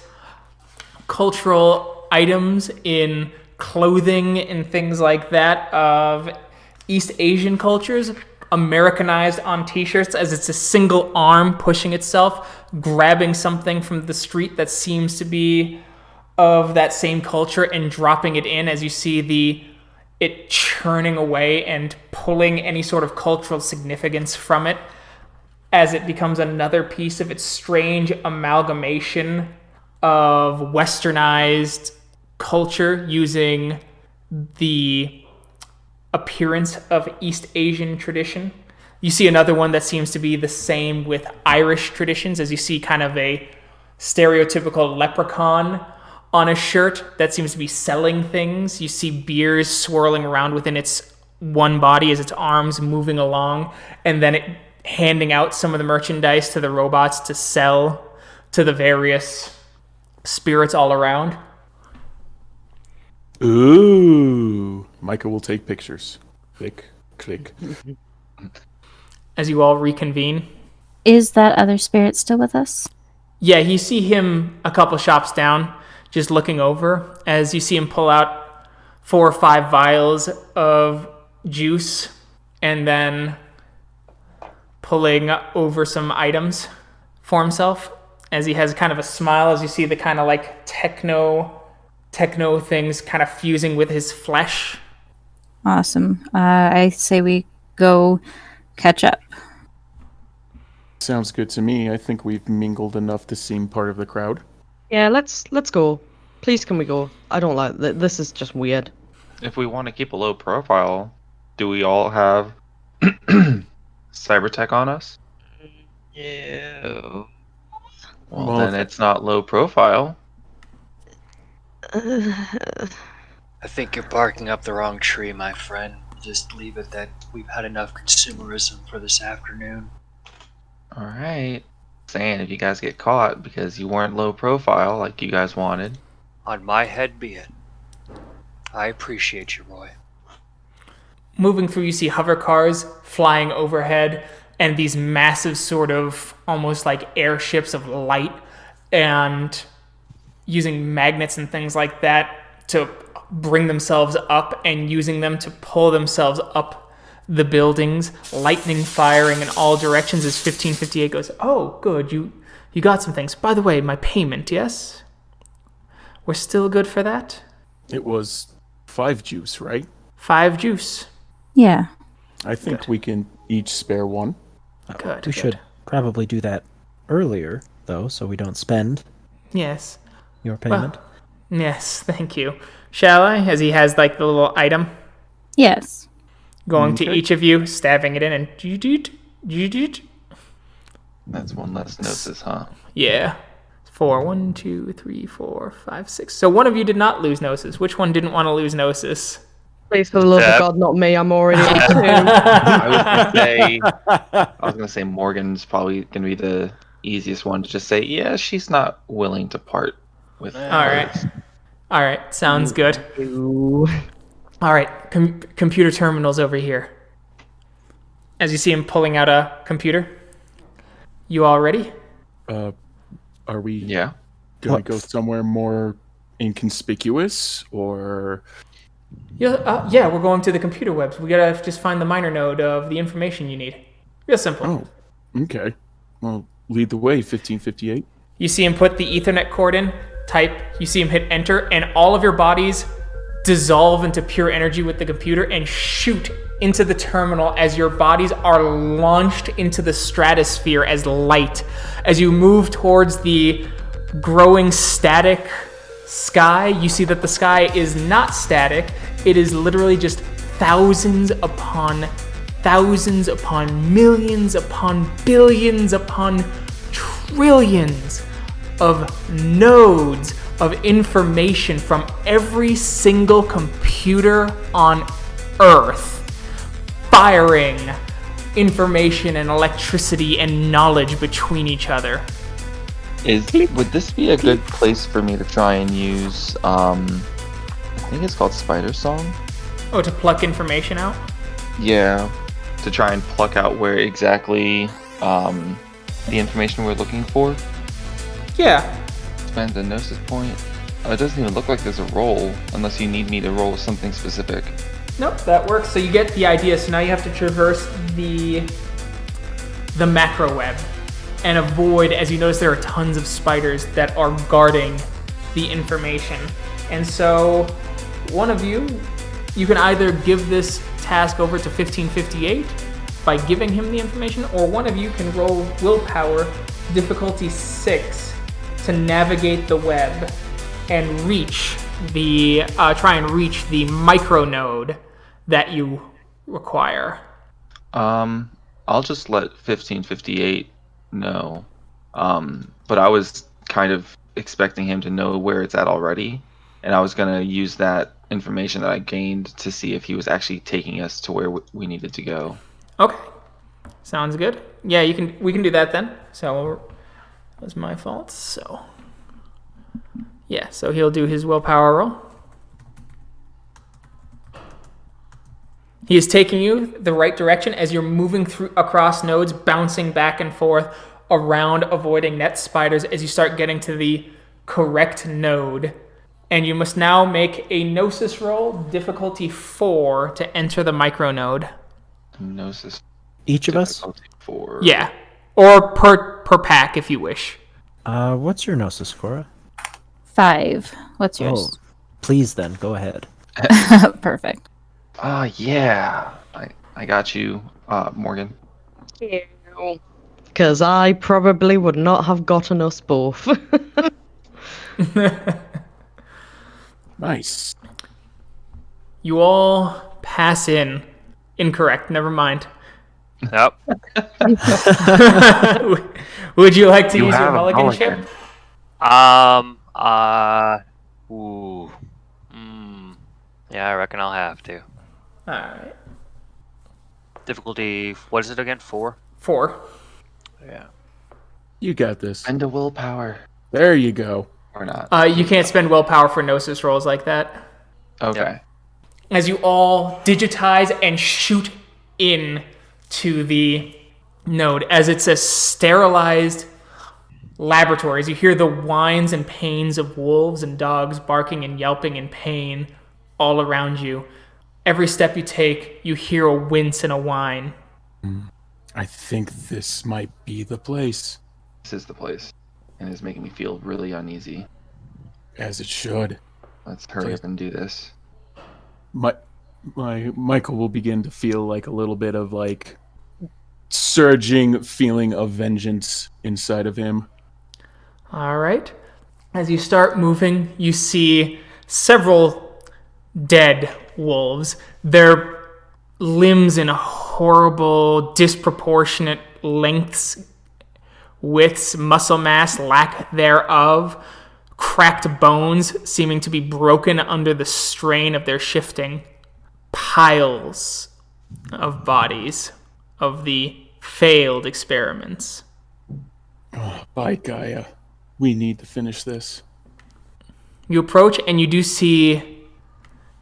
cultural items in clothing and things like that of East Asian cultures, Americanized on t-shirts, as it's a single arm pushing itself, grabbing something from the street that seems to be of that same culture and dropping it in, as you see it churning away and pulling any sort of cultural significance from it, as it becomes another piece of its strange amalgamation of westernized culture using the appearance of East Asian tradition. You see another one that seems to be the same with Irish traditions, as you see kind of a stereotypical leprechaun on a shirt that seems to be selling things. You see beers swirling around within its one body as its arms moving along, and then it handing out some of the merchandise to the robots to sell to the various spirits all around. Ooh. Micah will take pictures. Click, click. As you all reconvene. Is that other spirit still with us? Yeah, you see him a couple shops down, just looking over, as you see him pull out 4 or 5 vials of juice and then pulling over some items for himself, as he has kind of a smile, as you see the kind of like techno things kind of fusing with his flesh. Awesome. I say we go catch up. Sounds good to me. I think we've mingled enough to seem part of the crowd. Yeah, let's go. Please, can we go? I don't like this. Is just weird. If we want to keep a low profile, do we all have cyber tech on us? Yeah. Well, then it's not low profile. I think you're barking up the wrong tree, my friend. Just leave it that we've had enough consumerism for this afternoon. Alright. Saying if you guys get caught because you weren't low profile like you guys wanted. On my head be it. I appreciate you, Roy. Moving through, you see hover cars flying overhead and these massive sort of almost like airships of light, and using magnets and things like that to bring themselves up and using them to pull themselves up the buildings, lightning firing in all directions as 1558 goes, "Oh, good, you got some things. By the way, my payment, yes? We're still good for that?" It was 5 juice, right? 5 juice. Yeah. I think we can each spare one. Good. We should probably do that earlier, though, so we don't spend Yes. your payment. Yes, thank you. Shall I? As he has like the little item Yes. going to each of you, stabbing it in, and That's one less gnosis, huh? yeah. 4, 1, 2, 3, 4, 5, 6. So one of you did not lose Gnosis. Which one didn't want to lose Gnosis? Please, for the love of Zeb. God, not me. I'm already on 2. I was gonna say Morgan's probably gonna be the easiest one to just say, yeah, she's not willing to part with. All right. All right. Sounds good. Ooh. All right. Computer terminals over here. As you see him pulling out a computer. You all ready? Are we Yeah. gonna go somewhere more inconspicuous, or Yeah, we're going to the computer webs. We gotta just find the minor node of the information you need. Real simple. Oh, okay. Well, lead the way, 1558. You see him put the Ethernet cord in, type, you see him hit enter, and all of your bodies dissolve into pure energy with the computer and shoot into the terminal as your bodies are launched into the stratosphere as light. As you move towards the growing static sky, you see that the sky is not static. It is literally just thousands upon millions upon billions upon trillions of nodes of information from every single computer on Earth, firing information and electricity and knowledge between each other. Would this be a good place for me to try and use, I think it's called Spider Song? Oh, to pluck information out? Yeah, to try and pluck out where exactly the information we're looking for. Yeah. Spend the Gnosis point. It doesn't even look like there's a roll, unless you need me to roll something specific. Nope, that works. So you get the idea. So now you have to traverse the macro web and avoid, as you notice, there are tons of spiders that are guarding the information. And so one of you can either give this task over to 1558 by giving him the information, or one of you can roll willpower, difficulty 6, to navigate the web and try and reach the micro node that you require. I'll just let 1558 know. But I was kind of expecting him to know where it's at already, and I was gonna use that information that I gained to see if he was actually taking us to where we needed to go. Okay, sounds good. Yeah, we can do that then. So that was my fault. So yeah, so he'll do his willpower roll. He is taking you the right direction as you're moving through across nodes, bouncing back and forth around, avoiding net spiders as you start getting to the correct node. And you must now make a Gnosis roll, difficulty 4, to enter the micro node. Gnosis. Each of us? 4. Yeah, or per pack if you wish. What's your Gnosis, Cora? 5. What's yours? Oh, please then, go ahead. Perfect. Yeah. I got you, Morgan. Because I probably would not have gotten us both. Nice. You all pass in. Incorrect, never mind. Yep. Would you like to use your mulligan chip? Ooh. Yeah, I reckon I'll have to. Alright. Difficulty, what is it again? 4? 4. Yeah. You got this. And a willpower. There you go. Or not. You can't spend willpower for Gnosis rolls like that. Okay. Yep. As you all digitize and shoot in to the node, as it's a sterilized laboratory, as you hear the whines and pains of wolves and dogs barking and yelping in pain all around you. Every step you take, you hear a wince and a whine. I think this might be the place. This is the place. And it's making me feel really uneasy. As it should. Let's hurry up and do this. My Michael will begin to feel like a little bit of like surging feeling of vengeance inside of him. All right. As you start moving, you see several dead wolves. Their limbs in horrible, disproportionate lengths, widths, muscle mass, lack thereof, cracked bones seeming to be broken under the strain of their shifting, piles of bodies of the failed experiments. Oh, by Gaia. We need to finish this. You approach and you do see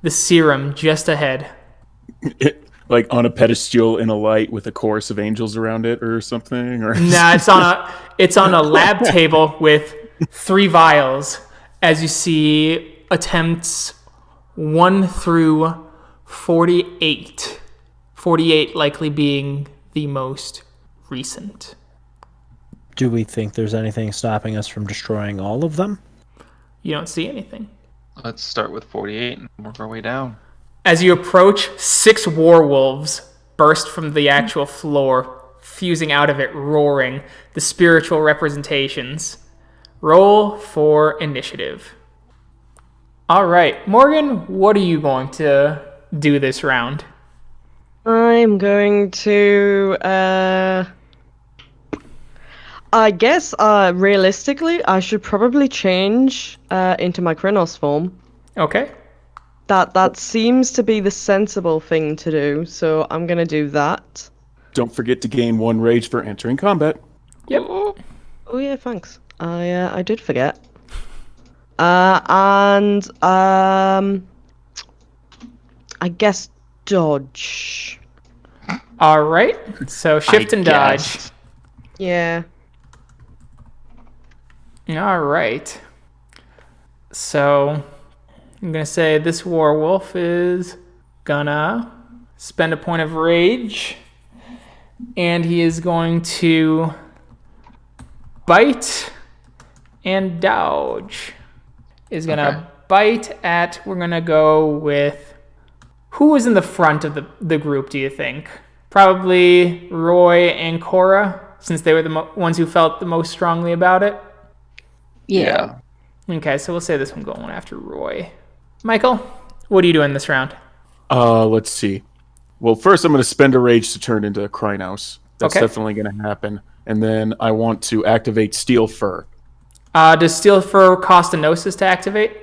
the serum just ahead. Like on a pedestal in a light with a chorus of angels around it or something? Or Nah, it's on a lab table with 3 vials, as you see attempts 1 through 48. 48 likely being the most recent. Do we think there's anything stopping us from destroying all of them? You don't see anything. Let's start with 48 and work our way down. As you approach, 6 werewolves burst from the actual floor, fusing out of it, roaring, the spiritual representations. Roll for initiative. All right, Morgan, what are you going to do this round? I'm going to, I guess, realistically, I should probably change into my Krynos form. Okay. That seems to be the sensible thing to do, so I'm gonna do that. Don't forget to gain 1 rage for entering combat. Yep. Oh yeah, thanks. I did forget. And I guess dodge. All right. So shift and dodge. guessed. Yeah. All right. So I'm going to say this werewolf is gonna spend a point of rage, and he is going to bite and dodge. Is going to bite at, we're going to go with, who is in the front of the group, do you think? Probably Roy and Cora, since they were the ones who felt the most strongly about it. Yeah. Okay, so we'll say this one going after Roy. Michael, what are you doing this round? Let's see. Well, first I'm going to spend a rage to turn into a Krynos. That's Okay. definitely going to happen. And then I want to activate Steel Fur. Does Steel Fur cost a Gnosis to activate?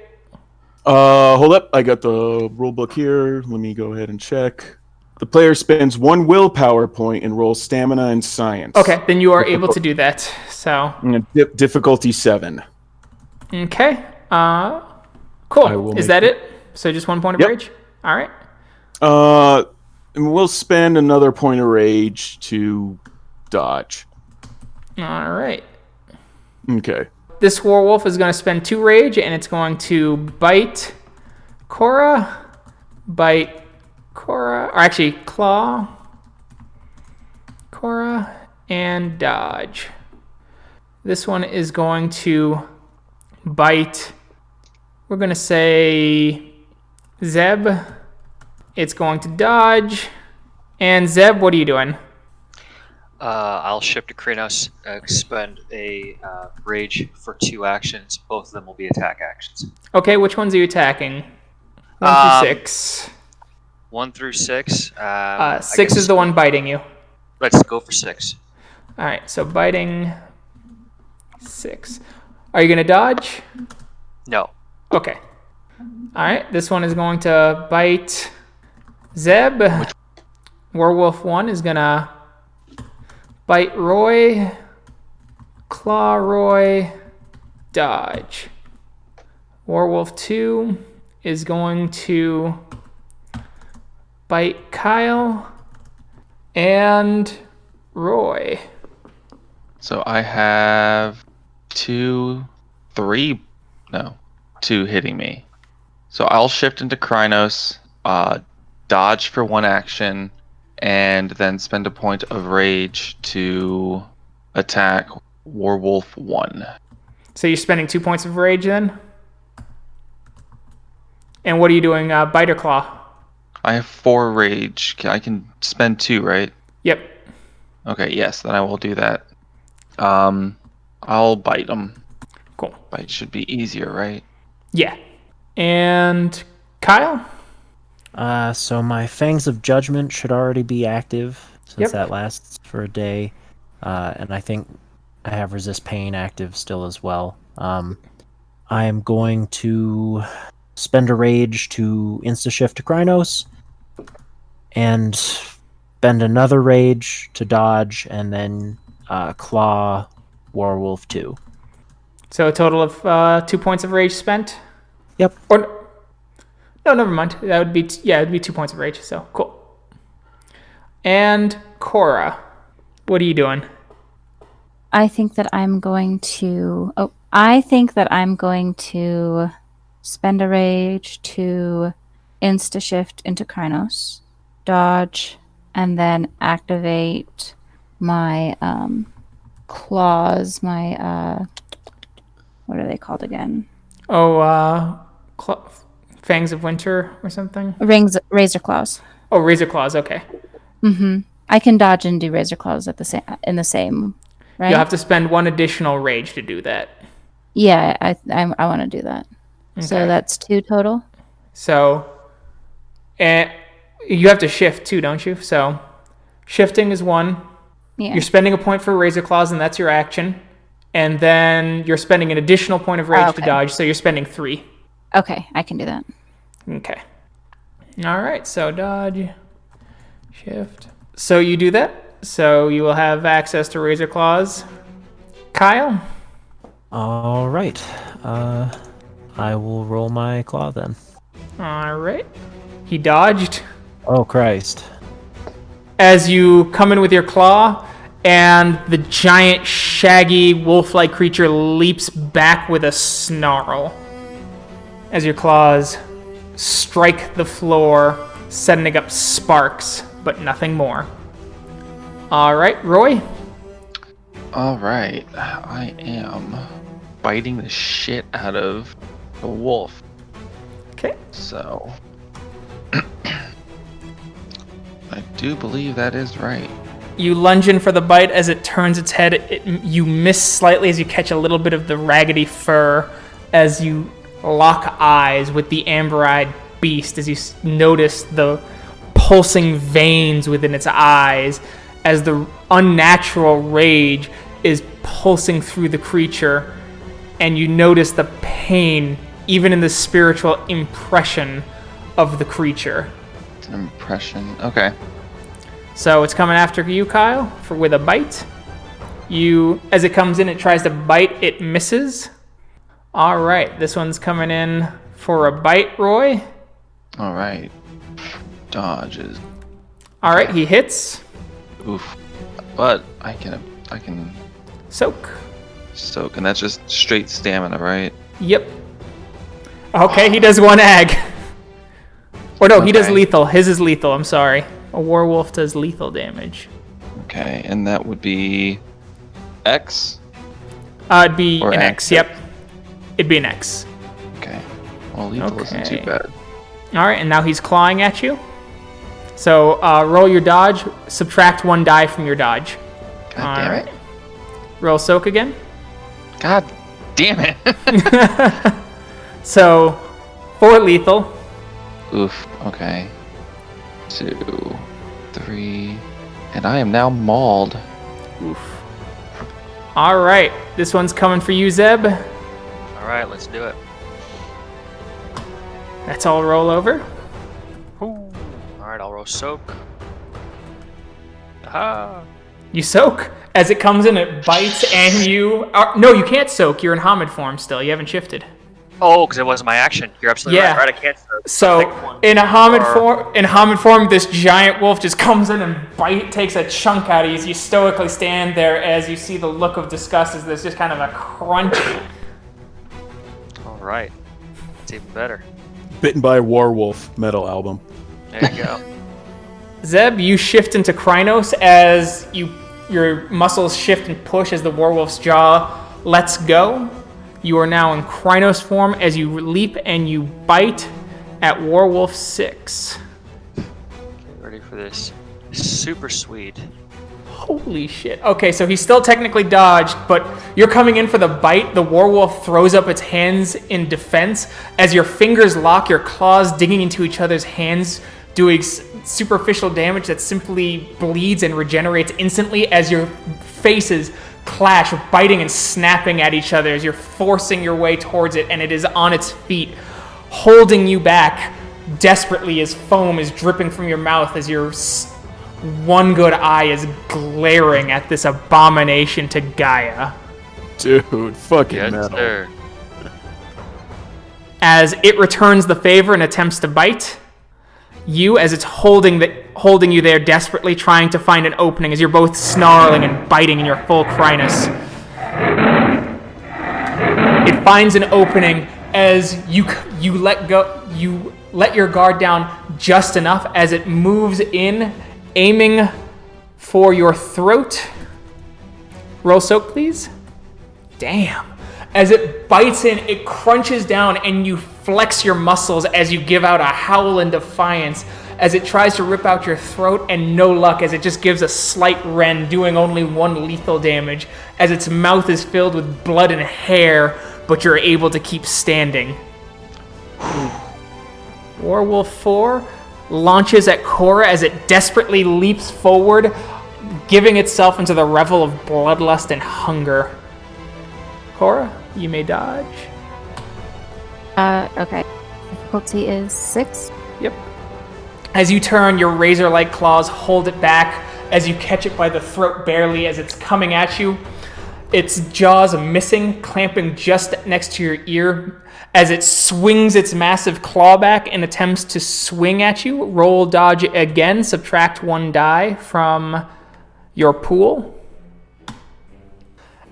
Hold up. I got the rulebook here. Let me go ahead and check. The player spends 1 willpower point and rolls Stamina and Science. Okay, then you are able to do that. So, Difficulty 7. okay. I Cool. will Is make that it? So just 1 point of Yep. rage? All right. And we'll spend another point of rage to dodge. All right. Okay. This werewolf is going to spend 2 rage, and it's going to bite Cora, or actually claw Cora, and dodge. This one is going to bite, we're going to say Zeb. It's going to dodge. And Zeb, what are you doing? I'll shift to Krynos, expend a rage for 2 actions. Both of them will be attack actions. Okay, which ones are you attacking? 1 through 6. 1 through 6. 6 is the one biting you. Let's go for 6. All right, so biting 6. Are you going to dodge? No. Okay. All right, this one is going to bite Zeb. Werewolf 1 is going to bite Roy, claw Roy, dodge. Werewolf 2 is going to bite Kyle and Roy. So I have 2 hitting me. So I'll shift into Krynos, dodge for 1 action, and then spend a point of rage to attack Werewolf 1. So you're spending 2 points of rage then? And what are you doing, bite or claw? I have 4 rage. I can spend 2, right? Yep. Okay, yes, then I will do that. I'll bite him. Cool. Bite should be easier, right? Yeah. And Kyle? So my Fangs of Judgment should already be active since Yep. that lasts for a day. And I think I have Resist Pain active still as well. I am going to spend a rage to insta-shift to Krynos and spend another rage to dodge and then claw Werewolf 2. So a total of 2 points of rage spent? Yep. Or no, never mind. That would be it'd be 2 points of rage. So cool. And Cora, what are you doing? I think that I'm going to spend a rage to insta shift into Krynos, dodge, and then activate my claws, my what are they called again? Oh, Fangs of Winter or something? Razor claws. Oh, Razor Claws. Okay. Mm-hmm. I can dodge and do razor claws at the same. Right. You'll have to spend 1 additional rage to do that. Yeah, I want to do that. Okay. So that's 2 total. So, and you have to shift too, don't you? So, shifting is 1. Yeah. You're spending a point for Razor Claws, and that's your action. And then you're spending an additional point of rage to dodge, so you're spending 3. Okay, I can do that. Okay. All right, so dodge, shift. So you do that. So you will have access to Razor Claws. Kyle? All right. I will roll my claw then. All right. He dodged. Oh, Christ. As you come in with your claw, and the giant, shaggy, wolf-like creature leaps back with a snarl. As your claws strike the floor, sending up sparks, but nothing more. All right, Roy? All right, I am biting the shit out of the wolf. Okay. So, I do believe that is right. You lunge in for the bite. As it turns its head, you miss slightly as you catch a little bit of the raggedy fur as you lock eyes with the amber-eyed beast, as you notice the pulsing veins within its eyes as the unnatural rage is pulsing through the creature, and you notice the pain even in the spiritual impression of the creature. It's an impression. Okay. So it's coming after you, Kyle, with a bite. As it comes in, it tries to bite, it misses. All right, this one's coming in for a bite, Roy. All right. Dodges. All right, he hits. Oof. But I can Soak. soak, and that's just straight stamina, right? Yep. Okay, he does 1 ag. Or no, he does Okay. lethal. His is lethal, I'm sorry. A werewolf does lethal damage. Okay, and that would be X. It'd be Or an X. X, yep. It'd be an X. Okay. Well, lethal isn't too Okay. bad. All right, and now he's clawing at you. So roll your dodge, subtract 1 die from your dodge. God damn it. Roll soak again. God damn it. So 4 lethal. Oof. Okay. 2, 3, and I am now mauled. Oof. All right, this one's coming for you, Zeb. All right, let's do it. That's all roll over. All right, I'll roll soak. Aha! You soak. As it comes in, it bites, and you... no, you can't soak. You're in Hamid form still. You haven't shifted. Oh, because it wasn't my action. You're absolutely Yeah. right. I can't soak. So, in Hamid form, this giant wolf just comes in and takes a chunk out of you as you stoically stand there as you see the look of disgust as there's just kind of a crunch. All right. It's even better. Bitten by a War Wolf metal album. There you go. Zeb, you shift into Krynos as your muscles shift and push as the werewolf's jaw lets go. You are now in Krynos form as you leap and you bite at War Wolf 6. Get ready for this. Super sweet. Holy shit. Okay, so he's still technically dodged, but you're coming in for the bite. The werewolf throws up its hands in defense. As your fingers lock, your claws digging into each other's hands, doing superficial damage that simply bleeds and regenerates instantly as your faces clash, biting and snapping at each other as you're forcing your way towards it, and it is on its feet, holding you back desperately as foam is dripping from your mouth as your one good eye is glaring at this abomination to Gaia. Dude, fucking Yes, metal. sir. As it returns the favor and attempts to bite you, as it's holding you there desperately, trying to find an opening as you're both snarling and biting in your full cryness. It finds an opening as you let go. You let your guard down just enough as it moves in, aiming for your throat. Roll soak, please. Damn. As it bites in, it crunches down, and you flex your muscles as you give out a howl in defiance as it tries to rip out your throat, and no luck as it just gives a slight rend, doing only 1 lethal damage as its mouth is filled with blood and hair, but you're able to keep standing. Werewolf 4 launches at Cora as it desperately leaps forward, giving itself into the revel of bloodlust and hunger. Cora, you may dodge. Okay. Difficulty is 6. Yep. As you turn, your razor-like claws hold it back as you catch it by the throat barely as it's coming at you. Its jaws missing, clamping just next to your ear. As it swings its massive claw back and attempts to swing at you, roll dodge again, subtract 1 die from your pool.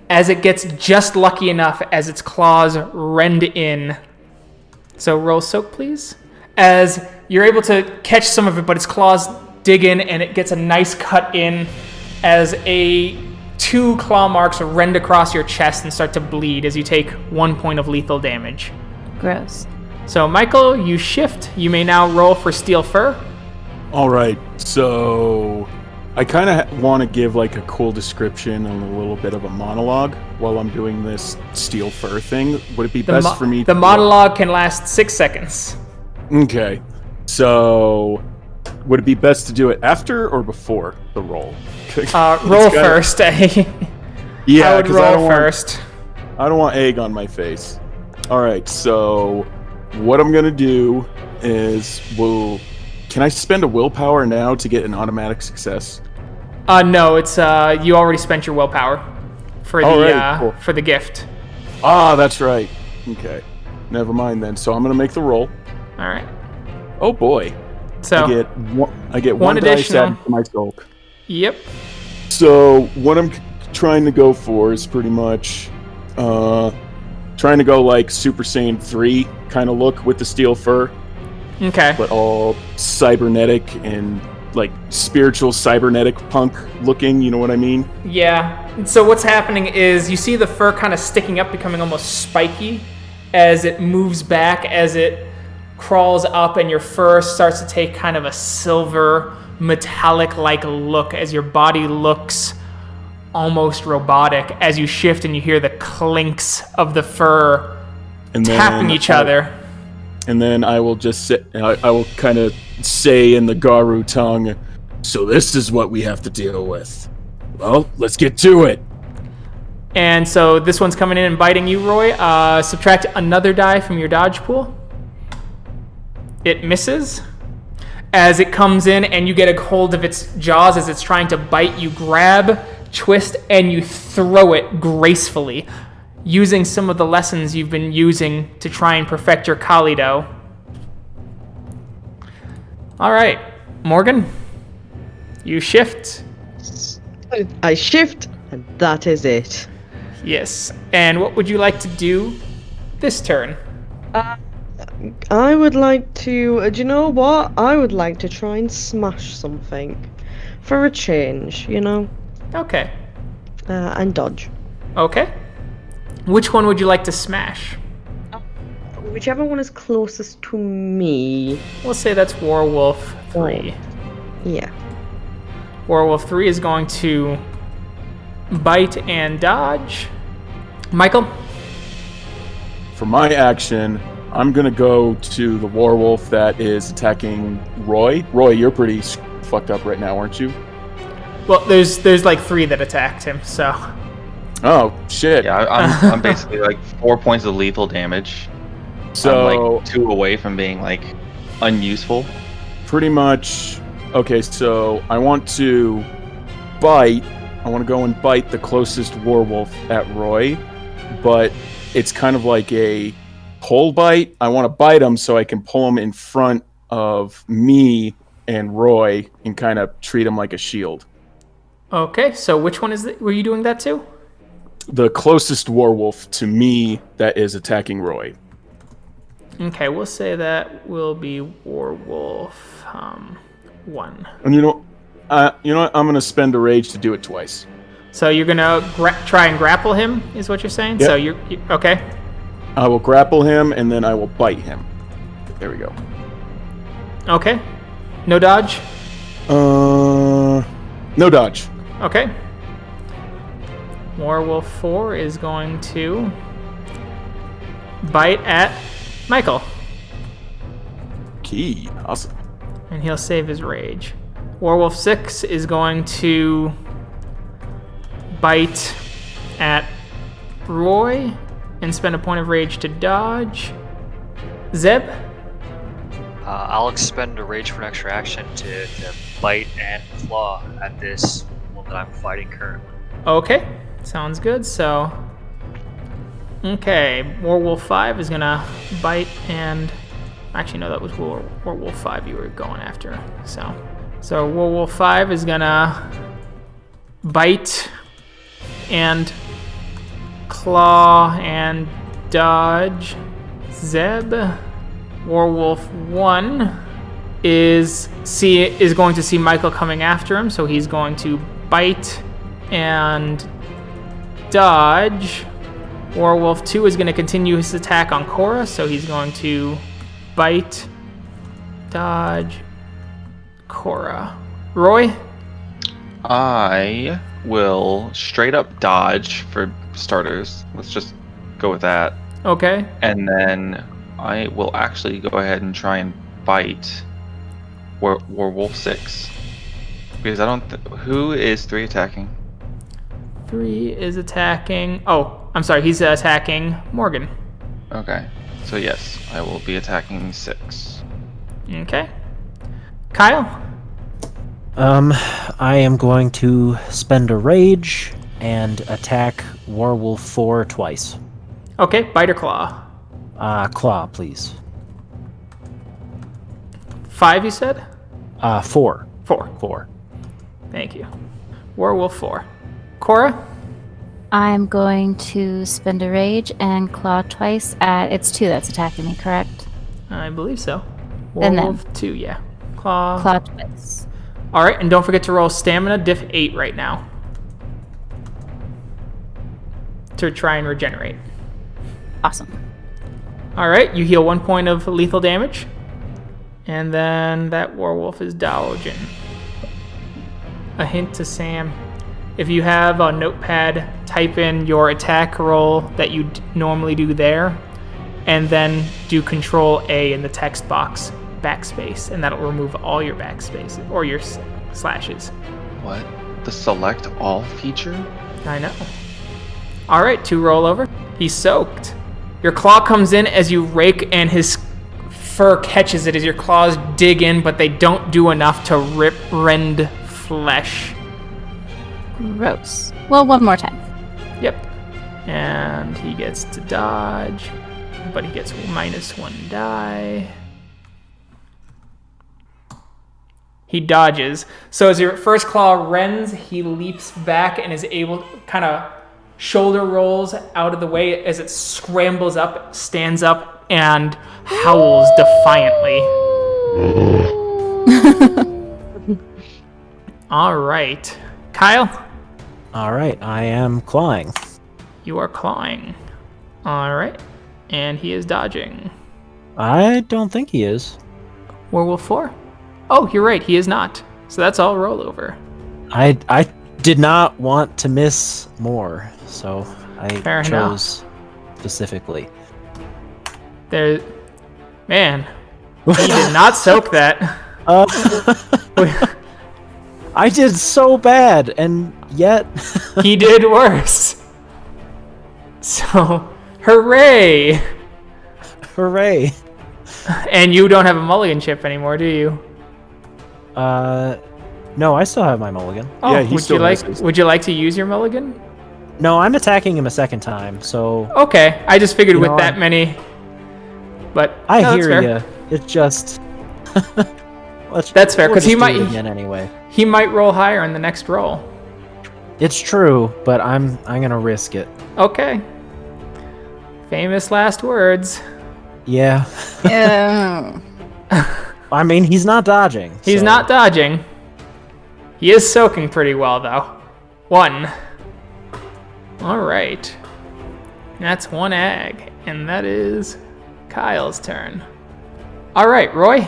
As it gets just lucky enough as its claws rend in. So roll soak, please. As you're able to catch some of it, but its claws dig in and it gets a nice cut in as 2 claw marks rend across your chest and start to bleed as you take 1 point of lethal damage. Gross. So Michael, you shift. You may now roll for steel fur. All right, so I kind of want to give like a cool description and a little bit of a monologue while I'm doing this steel fur thing. Would it be best for me? The monologue can last 6 seconds. Okay, so would it be best to do it after or before the roll? Roll first. Yeah, I would roll first. I don't want egg on my face. All right, so what I'm gonna do is, can I spend a willpower now to get an automatic success? No, it's you already spent your willpower for the cool. for the gift. Ah, that's right. Okay, never mind then. So I'm gonna make the roll. All right. Oh boy. So I get one dice additional. added to my skulk. Yep. So what I'm trying to go for is pretty much trying to go like Super Saiyan 3 kind of look with the steel fur. Okay. But all cybernetic and like spiritual cybernetic punk looking, you know what I mean? Yeah. So what's happening is you see the fur kind of sticking up, becoming almost spiky as it moves back, as it crawls up, and your fur starts to take kind of a silver metallic-like look as your body looks almost robotic as you shift and you hear the clinks of the fur tapping each other. And then I will just sit, I will kind of say in the Garu tongue, so this is what we have to deal with. Well, let's get to it. And so this one's coming in and biting you, Roy. Subtract another die from your dodge pool. It misses. As it comes in and you get a hold of its jaws as it's trying to bite, you grab, twist, and you throw it gracefully, using some of the lessons you've been using to try and perfect your Kalido. All right, Morgan, you shift. I shift, and that is it. Yes, and what would you like to do this turn? I would like to, do you know what? I would like to try and smash something. For a change, you know? Okay. And dodge. Okay. Which one would you like to smash? Whichever one is closest to me. We'll say that's War Wolf 3. Yeah. War Wolf 3 is going to bite and dodge. Michael? For my action, I'm going to go to the werewolf that is attacking Roy. Roy, you're pretty fucked up right now, aren't you? Well, there's like 3 that attacked him, so. Oh, shit. Yeah, I'm basically like 4 points of lethal damage. So I'm like 2 away from being like unuseful. Pretty much. Okay, so I want to bite. I want to go and bite the closest werewolf at Roy, but it's kind of like a pull bite. I want to bite him so I can pull him in front of me and Roy and kind of treat him like a shield. Okay, so which one is were you doing that to? The closest werewolf to me that is attacking Roy. Okay, we'll say that will be Werewolf 1. And you know what? I'm gonna spend a rage to do it twice. So you're gonna try and grapple him, is what you're saying? Yep. So you're okay. I will grapple him, and then I will bite him. There we go. Okay. No dodge? No dodge. Okay. Werewolf 4 is going to bite at Michael. Key. Awesome. And he'll save his rage. Werewolf 6 is going to bite at Roy and spend a point of rage to dodge. Zeb? I'll expend a rage for an extra action to bite and claw at this one that I'm fighting currently. Okay, sounds good. So, okay, Werewolf 5 is gonna bite and... Actually, no, that was Werewolf 5 you were going after. So Werewolf 5 is gonna bite and claw and dodge Zeb. Werewolf 1 is going to see Michael coming after him, so he's going to bite and dodge. Werewolf 2 is going to continue his attack on Cora, so he's going to bite, dodge, Cora. Roy? I will straight up dodge for starters. Let's just go with that. Okay. And then I will actually go ahead and try and bite Werewolf 6. Because I don't... who is 3 attacking? 3 is attacking... Oh, I'm sorry. He's attacking Morgan. Okay. So yes, I will be attacking 6. Okay. Kyle? I am going to spend a rage and attack Werewolf 4 twice. Okay, bite or claw? Claw, please. 5, you said? 4. 4. Thank you. Werewolf 4. Cora? I'm going to spend a rage and claw twice at... It's 2 that's attacking me, correct? I believe so. Then Werewolf 2, yeah. Claw. Claw twice. All right, and don't forget to roll stamina diff 8 right now to try and regenerate. Awesome. All right, you heal 1 point of lethal damage, and then that werewolf is dodging. A hint to Sam. If you have a notepad, type in your attack roll that you normally do there, and then do Control A in the text box, backspace, and that'll remove all your backspaces or your slashes. What? The select all feature? I know. All right, 2 roll over. He's soaked. Your claw comes in as you rake, and his fur catches it as your claws dig in, but they don't do enough to rend flesh. Gross. Well, one more time. Yep. And he gets to dodge, but he gets -1 die. He dodges. So as your first claw rends, he leaps back and is able to kind of shoulder rolls out of the way as it scrambles up, stands up, and howls defiantly. All right. Kyle? All right, I am clawing. You are clawing. All right. And he is dodging. I don't think he is. Werewolf 4? Oh, you're right. He is not. So that's all rollover. I did not want to miss more, so I Fair chose specifically. Man, he did not soak that. I did so bad, and yet... He did worse. So, hooray! Hooray. And you don't have a mulligan chip anymore, do you? No, I still have my mulligan. Oh, Yeah, he still has his. would you like to use your mulligan? No, I'm attacking him a second time, so... Okay, I just figured You with know, that many. But I no, that's hear fair. you. It's just... That's fair, we'll 'cause he just do might- it again anyway. He might roll higher in the next roll. It's true, but I'm gonna risk it. Okay. Famous last words. Yeah. Yeah. I mean, he's not dodging. He's so- not dodging. He is soaking pretty well, though. 1. All right. That's 1 ag. And that is Kyle's turn. All right, Roy.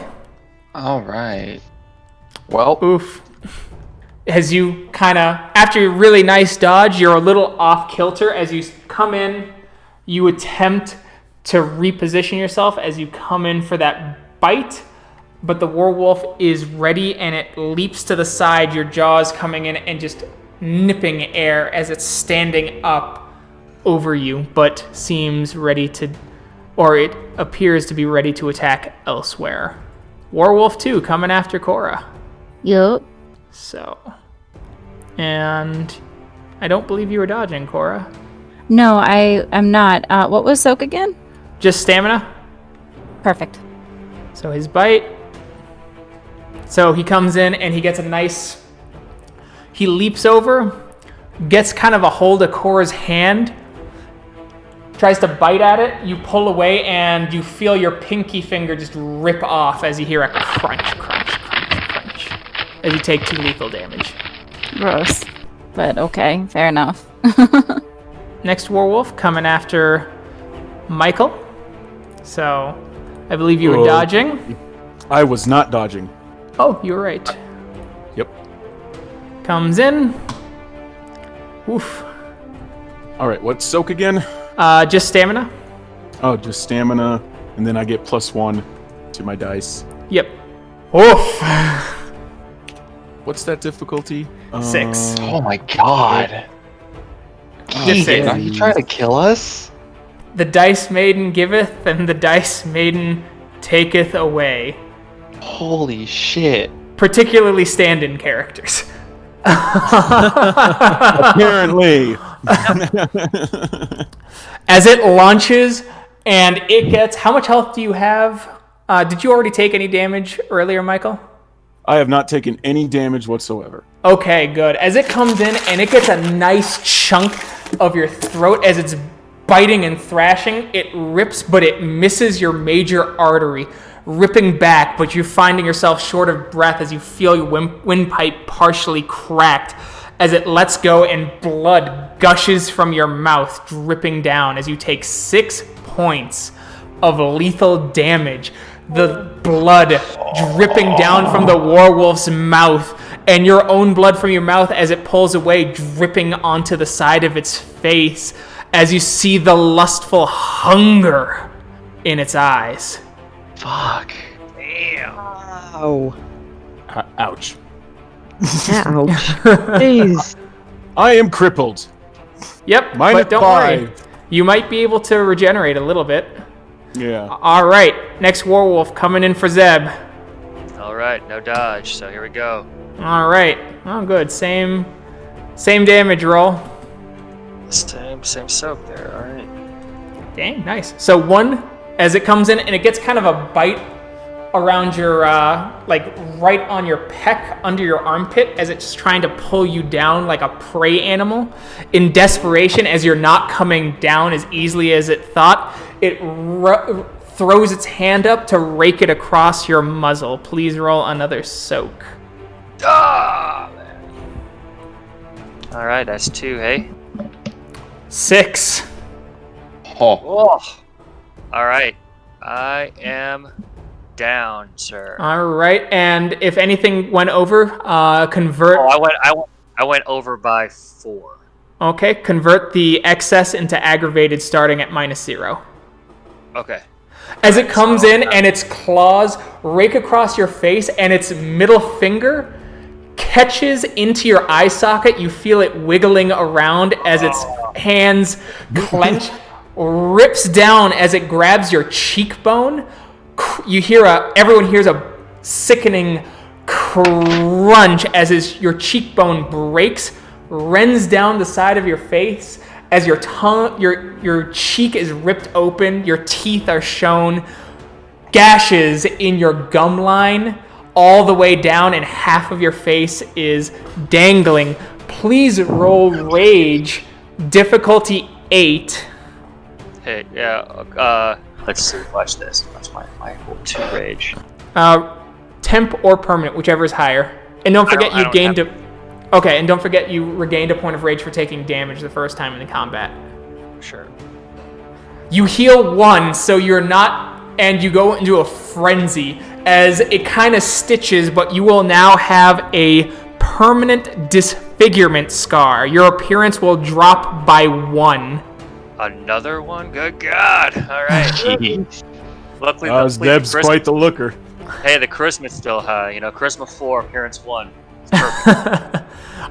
All right. Well, Oof. As you kind of, after your really nice dodge, you're a little off kilter. As you come in, you attempt to reposition yourself as you come in for that bite, but the werewolf is ready and it leaps to the side, your jaws coming in and just nipping air as it's standing up over you, but seems ready to, or it appears to be ready to attack elsewhere. Werewolf 2 coming after Cora. Yup. So, and I don't believe you were dodging, Cora. No, I am not. What was soak again? Just stamina. Perfect. So his bite. So he comes in and he gets a nice, he leaps over, gets kind of a hold of Cora's hand, tries to bite at it. You pull away and you feel your pinky finger just rip off as you hear a crunch, crunch, crunch, crunch, as you take 2 lethal damage. Gross. But okay, fair enough. Next werewolf coming after Michael. So I believe you were dodging. I was not dodging. Oh, you were right. Yep. Comes in. Oof. All right, what's soak again? Just stamina. Oh, just stamina, and then I get +1 to my dice. Yep. Oof. What's that difficulty? 6. oh my god. Just Keegan, six. are you trying to kill us? The dice maiden giveth, and the dice maiden taketh away. Holy shit. Particularly stand-in characters. Apparently. As it launches, and it gets... How much health do you have? Did you already take any damage earlier, Michael? I have not taken any damage whatsoever. Okay, good. As it comes in, and it gets a nice chunk of your throat as it's biting and thrashing, it rips, but it misses your major artery, ripping back, but you're finding yourself short of breath as you feel your windpipe partially cracked as it lets go and blood gushes from your mouth, dripping down as you take 6 points of lethal damage. The blood dripping down from the werewolf's mouth and your own blood from your mouth as it pulls away, dripping onto the side of its face as you see the lustful hunger in its eyes. Fuck. Ow. Ouch. Ouch. Jeez. I am crippled. Yep, Minus but don't worry. 5. You might be able to regenerate a little bit. Yeah. All right, next werewolf coming in for Zeb. All right, no dodge. So here we go. All right. Oh, good. Same damage roll. Same soak there. All right. Dang, nice. So 1, as it comes in, and it gets kind of a bite around your, like right on your pec, under your armpit, as it's trying to pull you down like a prey animal. In desperation, as you're not coming down as easily as it thought, it throws its hand up to rake it across your muzzle. Please roll another soak. Ah! All right, that's 2. Hey. 6. Oh. Oh. All right, I am down, sir. All right, and if anything went over, convert. Oh, I went over by 4. Okay, convert the excess into aggravated, starting at -0. Okay. As it comes in and its claws rake across your face and its middle finger catches into your eye socket, you feel it wiggling around as its hands clench, rips down as it grabs your cheekbone. You hear everyone hears a sickening crunch as your cheekbone breaks, rends down the side of your face as your tongue, your cheek is ripped open, your teeth are shown, gashes in your gum line all the way down, and half of your face is dangling. Please roll rage, difficulty 8. Hey, yeah. Let's see. Watch this. Watch my whole 2 rage. Temp or permanent, whichever is higher. And don't forget I don't have- Okay, and don't forget you regained a point of rage for taking damage the first time in the combat. Sure. You heal 1, so you're not, and you go into a frenzy as it kind of stitches, but you will now have a permanent disfigurement scar. Your appearance will drop by 1. Another one? Good God! All right. Luckily, Zeb's quite the looker. Hey, the charisma's still high. You know, charisma 4, appearance 1. It's perfect.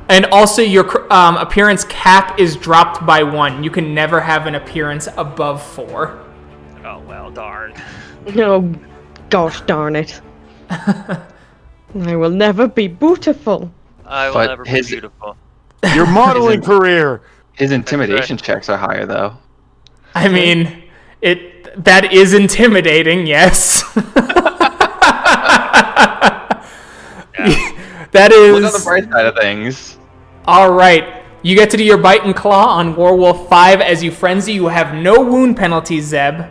And also, your appearance cap is dropped by 1. You can never have an appearance above 4. Oh well, darn. Oh, gosh darn it. I will never be beautiful. I will But never be his- beautiful. Your modeling career. His intimidation checks are higher, though. I mean, that is intimidating, yes. That is... Look on the bright side of things. Alright. You get to do your bite and claw on War Wolf 5 as you frenzy. You have no wound penalties, Zeb.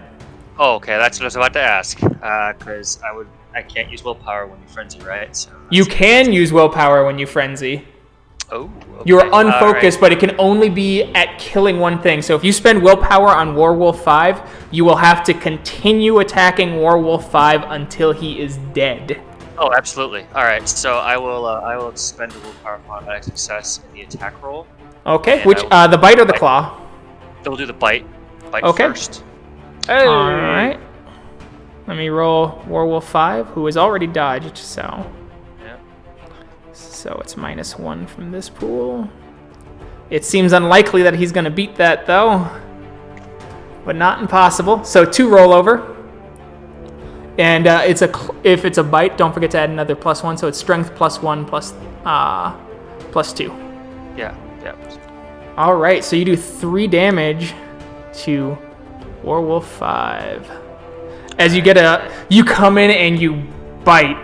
Oh, okay, that's what I was about to ask. Because I can't use willpower when you frenzy, right? So You can use willpower when you frenzy. Oh. Okay. You're unfocused, All but it can only be at killing one thing. So if you spend willpower on War Wolf 5, you will have to continue attacking War Wolf 5 until he is dead. Oh, absolutely. All right, so I will spend the willpower for automatic success in the attack roll. Okay, And which, I will- the bite or the claw? They'll do the bite. Bite Okay. first. Alright. Let me roll War Wolf 5, who is already dodged, so... Yeah. So it's -1 from this pool. It seems unlikely that he's going to beat that, though. But not impossible. So 2 roll over. And if it's a bite, don't forget to add another +1. So it's strength +1 +2. Yeah. All right, so you do 3 damage to Werewolf 5. As you come in and you bite.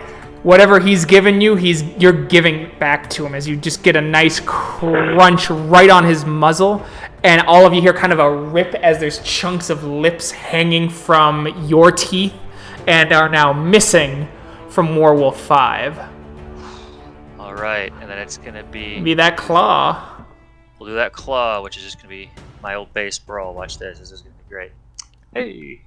Whatever he's given you, you're giving back to him as you just get a nice crunch right on his muzzle. And all of you hear kind of a rip as there's chunks of lips hanging from your teeth and are now missing from Werewolf 5. All right, and then it's gonna Be that claw. We'll do that claw, which is just gonna be my old base brawl. Watch this. This is gonna be great. Hey.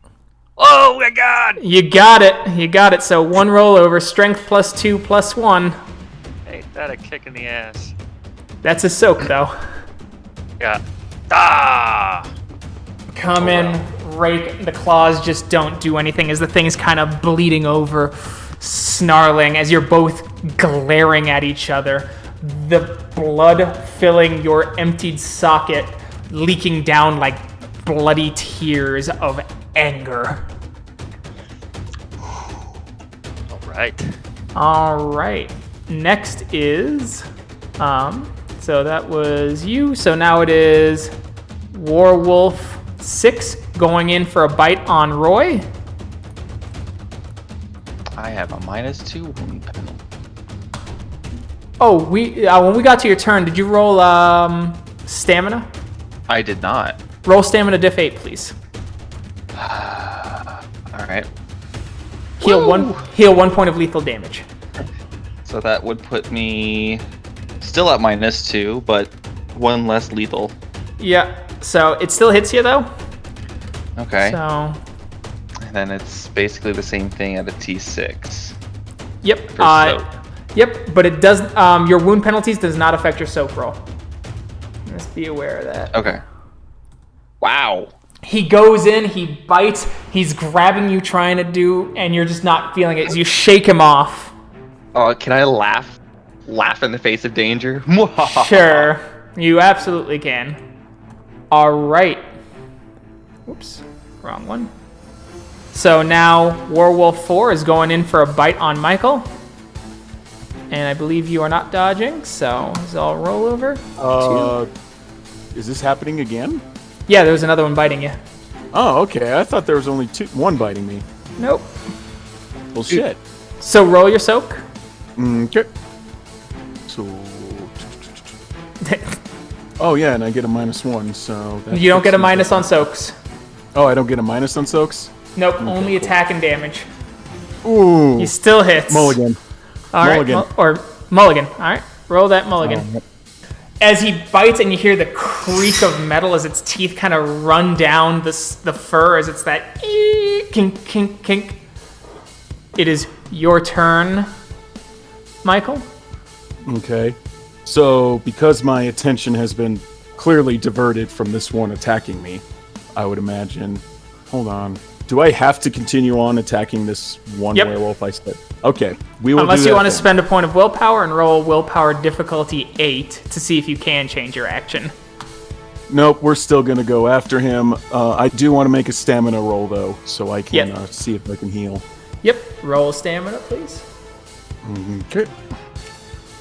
Oh my God! You got it. So 1 roll over, strength +2 +1. Ain't that a kick in the ass? That's a soak, though. Yeah. Ah! Come in, rake. The claws just don't do anything as the thing's kind of bleeding over, snarling as you're both glaring at each other. The blood filling your emptied socket, leaking down like bloody tears of anger. All right. Next is, so that was you. So now it is Werewolf 6 going in for a bite on Roy. I have a -2 wound penalty. Oh, when we got to your turn, did you roll stamina? I did not. Roll stamina diff 8, please. All right. Heal 1 point of lethal damage. So that would put me still at -2, but 1 less lethal. Yeah. So it still hits you though. Okay. So. And then it's basically the same thing at a T6. Yep. For soak. Yep. But it does. Your wound penalties does not affect your soak roll. Just be aware of that. Okay. Wow. He goes in, he bites, he's grabbing you, trying to do, and you're just not feeling it. You shake him off. Oh, can I laugh? Laugh in the face of danger? Sure, you absolutely can. All right. Oops, wrong one. So now Werewolf 4 is going in for a bite on Michael. And I believe you are not dodging, so it's all roll over. Is this happening again? Yeah, there was another one biting you. Oh, okay. I thought there was only one biting me. Nope. Well, shit. So roll your soak. Okay. So. Oh yeah, and I get a -1, so. You don't get a minus on soaks. Oh, I don't get a minus on soaks? Nope, only attack and damage. Ooh. He still hits. Mulligan. All right, Mulligan. or mulligan. All right, roll that mulligan. as he bites and you hear the creak of metal as its teeth kind of run down the fur as it's that kink, kink, kink. It is your turn, Michael. Okay. So, because my attention has been clearly diverted from this one attacking me, I would imagine... Hold on. Do I have to continue on attacking this one werewolf I said? Okay. We will Unless do you that want to then. spend a point of willpower and roll willpower difficulty 8 to see if you can change your action. Nope, we're still going to go after him. I do want to make a stamina roll, though, so I can see if I can heal. Yep. Roll stamina, please. Okay.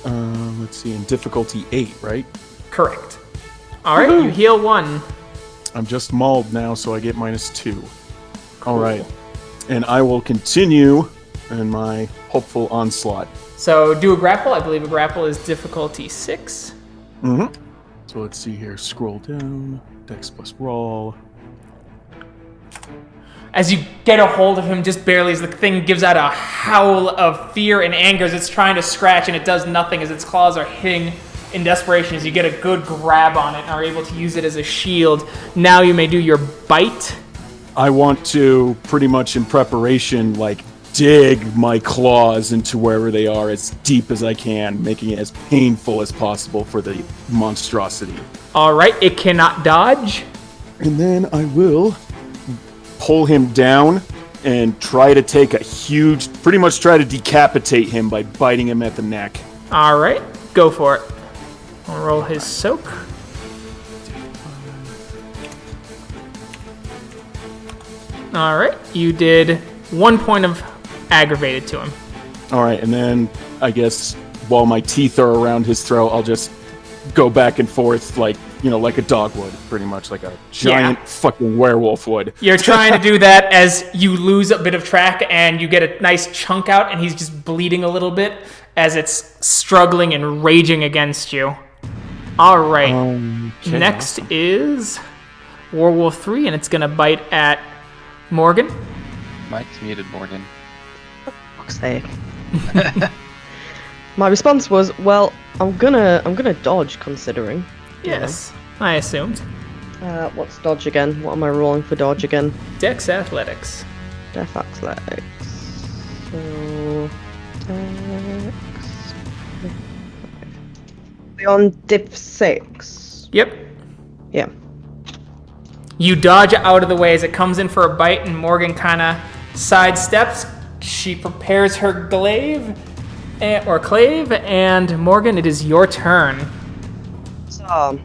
Let's see, in difficulty 8, right? Correct. All right, you heal 1. I'm just mauled now, so I get -2. All right. And I will continue in my hopeful onslaught. So do a grapple. I believe a grapple is difficulty 6. Mm-hmm. So let's see here. Scroll down. Dex plus roll. As you get a hold of him just barely, as the thing gives out a howl of fear and anger as it's trying to scratch, and it does nothing as its claws are hitting in desperation as you get a good grab on it and are able to use it as a shield. Now you may do your bite. I want to, pretty much in preparation, dig my claws into wherever they are as deep as I can, making it as painful as possible for the monstrosity. All right, it cannot dodge. And then I will pull him down and try to take a pretty much try to decapitate him by biting him at the neck. All right, go for it. I'll roll his soak. All right, you did 1 point of aggravated to him. All right, and then I guess while my teeth are around his throat, I'll just go back and forth like a dog would, pretty much like a giant fucking werewolf would. You're trying to do that as you lose a bit of track and you get a nice chunk out and he's just bleeding a little bit as it's struggling and raging against you. All right. Okay, Next is Werewolf 3 and it's going to bite at Morgan. Mike's muted Morgan. Fuck's sake. My response was, well, I'm gonna dodge considering. Yes, I assumed. What's dodge again? What am I rolling for dodge again? Dex Athletics. Def Athletics. So Dex. On diff 6. Yep. Yeah. You dodge out of the way as it comes in for a bite, and Morgan kind of sidesteps. She prepares her clave, and Morgan, it is your turn. So,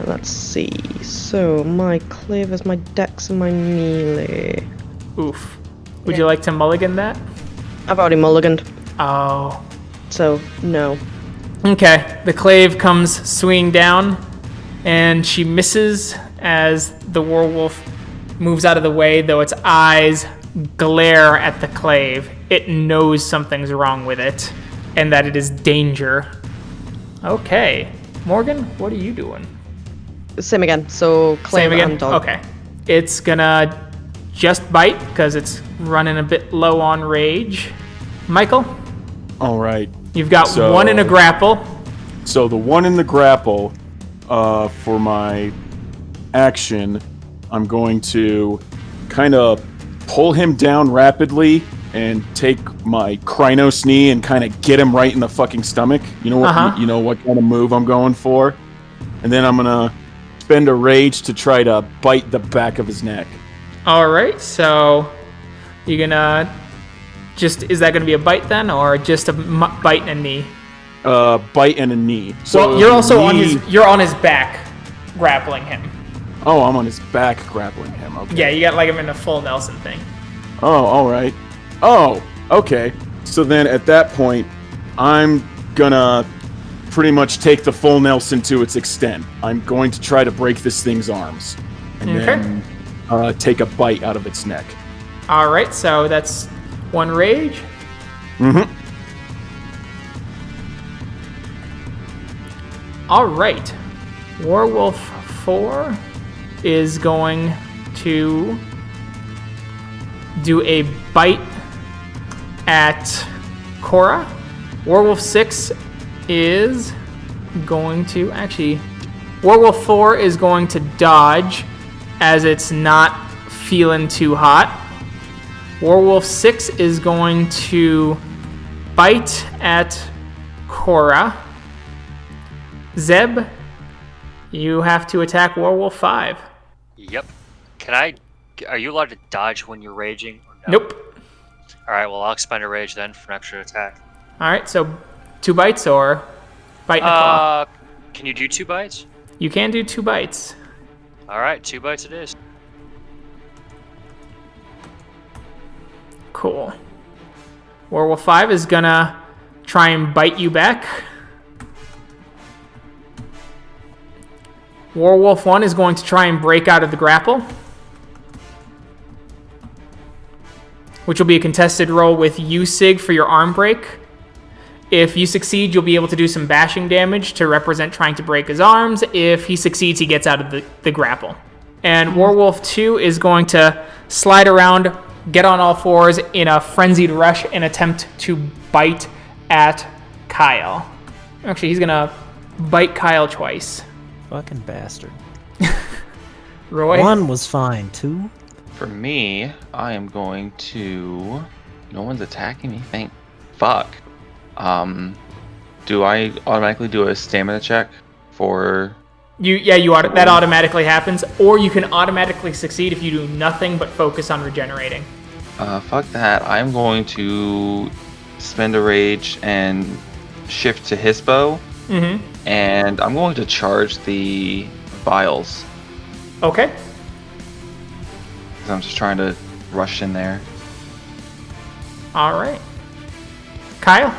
let's see. So, my clave is my dex and my melee. Oof. Would you like to mulligan that? I've already mulliganed. Oh. So, no. Okay. The clave comes swinging down, and she misses as the werewolf moves out of the way, though its eyes glare at the clave. It knows something's wrong with it, and that it is danger. Okay. Morgan, what are you doing? Same again. So, clave Same again? and dog. Okay. It's gonna just bite, because it's running a bit low on rage. Michael? All right. You've got So- one in a grapple. So the one in the grapple, for my action, I'm going to kind of pull him down rapidly and take my Krynos knee and kind of get him right in the fucking stomach. You know what? You know what kind of move I'm going for, and then I'm gonna spend a rage to try to bite the back of his neck. All right, so you're gonna is that gonna be a bite then, or just a bite and a knee? Bite and a knee. So Well, you're also knee... you're on his back, grappling him. Oh, I'm on his back grappling him. Okay. Yeah, you got him in a full Nelson thing. Oh, all right. Oh, okay. So then at that point, I'm gonna pretty much take the full Nelson to its extent. I'm going to try to break this thing's arms, and then take a bite out of its neck. All right, so that's one rage. Mm-hmm. All right, Werewolf 4 is going to do a bite at Cora. Werewolf 6 is going to actually. Werewolf 4 is going to dodge as it's not feeling too hot. Werewolf 6 is going to bite at Cora. Zeb, you have to attack Werewolf 5. Yep. Are you allowed to dodge when you're raging? Or no? Nope. Alright, well, I'll expend a rage then for an extra attack. Alright, so 2 bites or bite in the claw? Can you do 2 bites? You can do 2 bites. Alright, 2 bites it is. Cool. Werewolf 5 is gonna try and bite you back. Werewolf 1 is going to try and break out of the grapple, which will be a contested roll with you, Sig, for your arm break. If you succeed, you'll be able to do some bashing damage to represent trying to break his arms. If he succeeds, he gets out of the grapple. And Werewolf 2 is going to slide around, get on all fours in a frenzied rush and attempt to bite at Kyle. Actually, he's going to bite Kyle twice. Fucking bastard. Roy? 1 was fine. 2? For me, I am going to... No one's attacking me, thank fuck. Do I automatically do a stamina check for... That automatically happens, or you can automatically succeed if you do nothing but focus on regenerating. Fuck that. I'm going to spend a rage and shift to Hispo. Mm-hmm. And I'm going to charge the vials. Okay. Because I'm just trying to rush in there. All right. Kyle?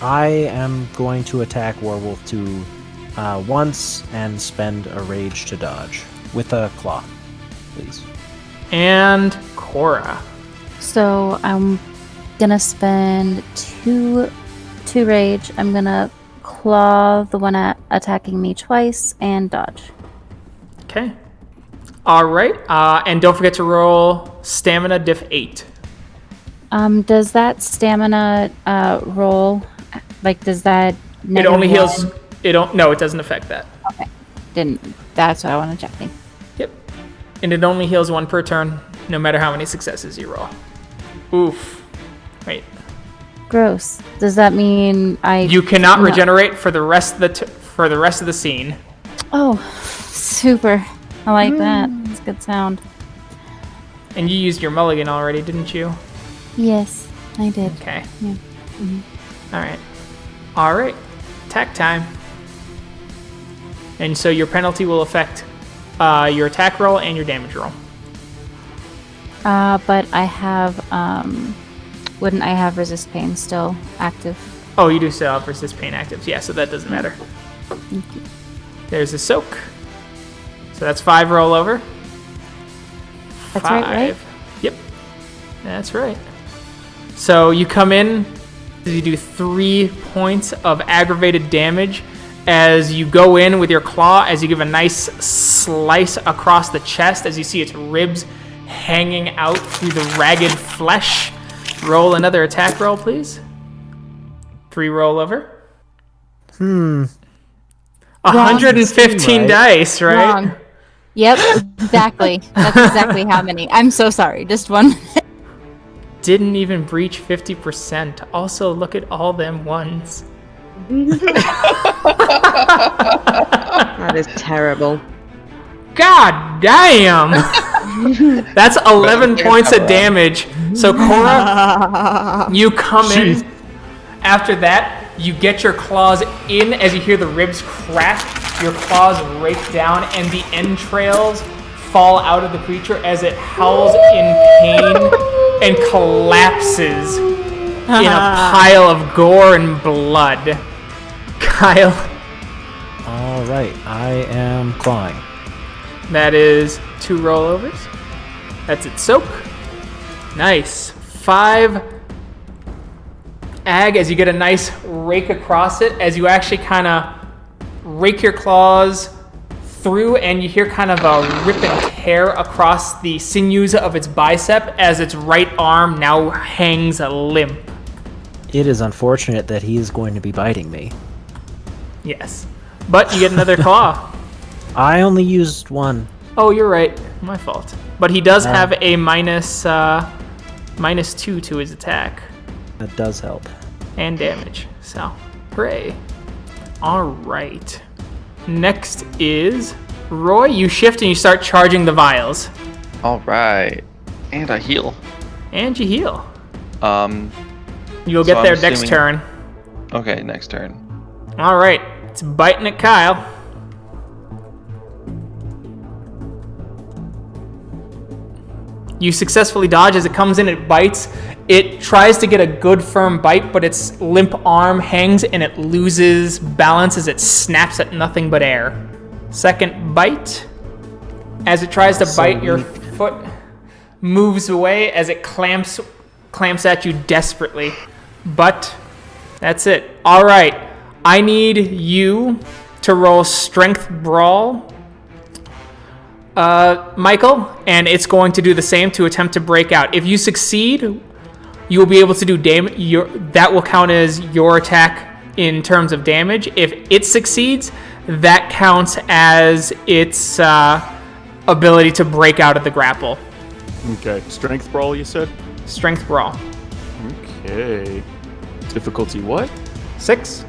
I am going to attack Werewolf 2 once and spend a rage to dodge with a claw, please. And Cora. So I'm gonna spend two rage. I'm gonna claw the one attacking me twice and dodge. Okay. All right. And don't forget to roll stamina diff 8. Does that stamina roll? Like, does that? It only heals. No, it doesn't affect that. Okay. That's what I want to check. Yep. And it only heals 1 per turn, no matter how many successes you roll. Oof. Wait. Gross. Does that mean You cannot regenerate for the rest of the scene. Oh, super. I like that. It's a good sound. And you used your mulligan already, didn't you? Yes, I did. Okay. Yeah. Mm-hmm. All right. Attack time. And so your penalty will affect your attack roll and your damage roll. But I have, wouldn't I have resist pain still active? Oh, you do still have resist pain active. Yeah, so that doesn't matter. Thank you. There's a soak. So that's 5 roll over. That's right? Yep. That's right. So you come in, you do 3 points of aggravated damage as you go in with your claw, as you give a nice slice across the chest, as you see its ribs hanging out through the ragged flesh. Roll another attack roll, please. 3 roll over. 115 Right. Dice, right? Wrong. Yep, exactly. That's exactly how many. I'm so sorry. Just one. Didn't even breach 50%. Also, look at all them ones. That is terrible. God damn! That's 11 points of damage. So, Cora, you come in. After that, you get your claws in as you hear the ribs crack. Your claws rake down, and the entrails fall out of the creature as it howls in pain and collapses in a pile of gore and blood. Kyle. All right, I am clawing. That is 2 rollovers. That's its soak. Nice. 5 ag as you get a nice rake across it, as you actually kind of rake your claws through, and you hear kind of a rip and tear across the sinews of its bicep as its right arm now hangs limp. It is unfortunate that he is going to be biting me. Yes. But you get another claw. I only used one. Oh, you're right. My fault. But he does have a -2 to his attack. That does help. And damage. So, hooray. Alright. Next is Roy. You shift and you start charging the vials. All right. And I heal. And you heal. You'll So get there I'm next assuming- turn. Okay, next turn. Alright. It's biting at Kyle. You successfully dodge as it comes in, it bites. It tries to get a good firm bite, but its limp arm hangs and it loses balance as it snaps at nothing but air. Second bite. As it tries to bite, your foot moves away as it clamps at you desperately. But that's it. All right. I need you to roll Strength Brawl, Michael, and it's going to do the same to attempt to break out. If you succeed, you will be able to do damage. That will count as your attack in terms of damage. If it succeeds, that counts as its ability to break out of the grapple. Okay. Strength brawl, you said? Strength Brawl. Okay. Difficulty what? 6.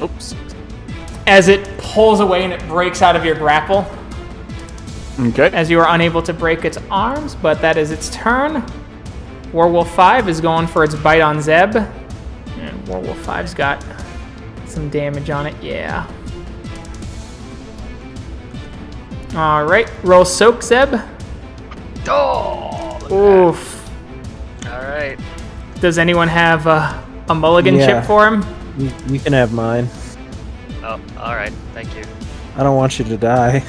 Oops. As it pulls away and it breaks out of your grapple, Okay. as you are unable to break its arms, but that is its turn. Werewolf 5 is going for its bite on Zeb. And Werewolf 5's got some damage on it, yeah. Alright, roll Soak, Zeb. Oh! Oof. Alright. Does anyone have a mulligan Yeah. chip for him? You can have mine. Oh, alright. Thank you. I don't want you to die.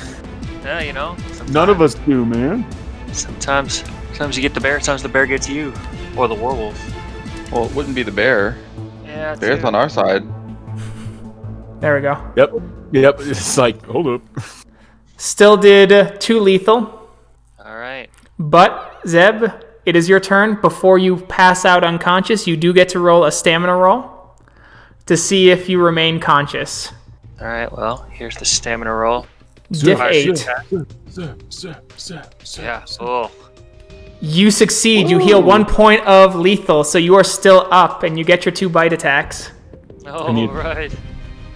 Yeah, you know. None of us do, man. Sometimes you get the bear, sometimes the bear gets you. Or the werewolf. Well, it wouldn't be the bear. Yeah, Bear's too. on our side. There we go. Yep. It's like, hold up. Still did 2 lethal, Alright. but Zeb, it is your turn. Before you pass out unconscious, you do get to roll a stamina roll to see if you remain conscious. Alright, well, here's the stamina roll. Diff Alright, 8. Yeah, oh. You succeed. You heal 1 point of lethal, so you are still up, and you get your 2 bite attacks. you- Alright.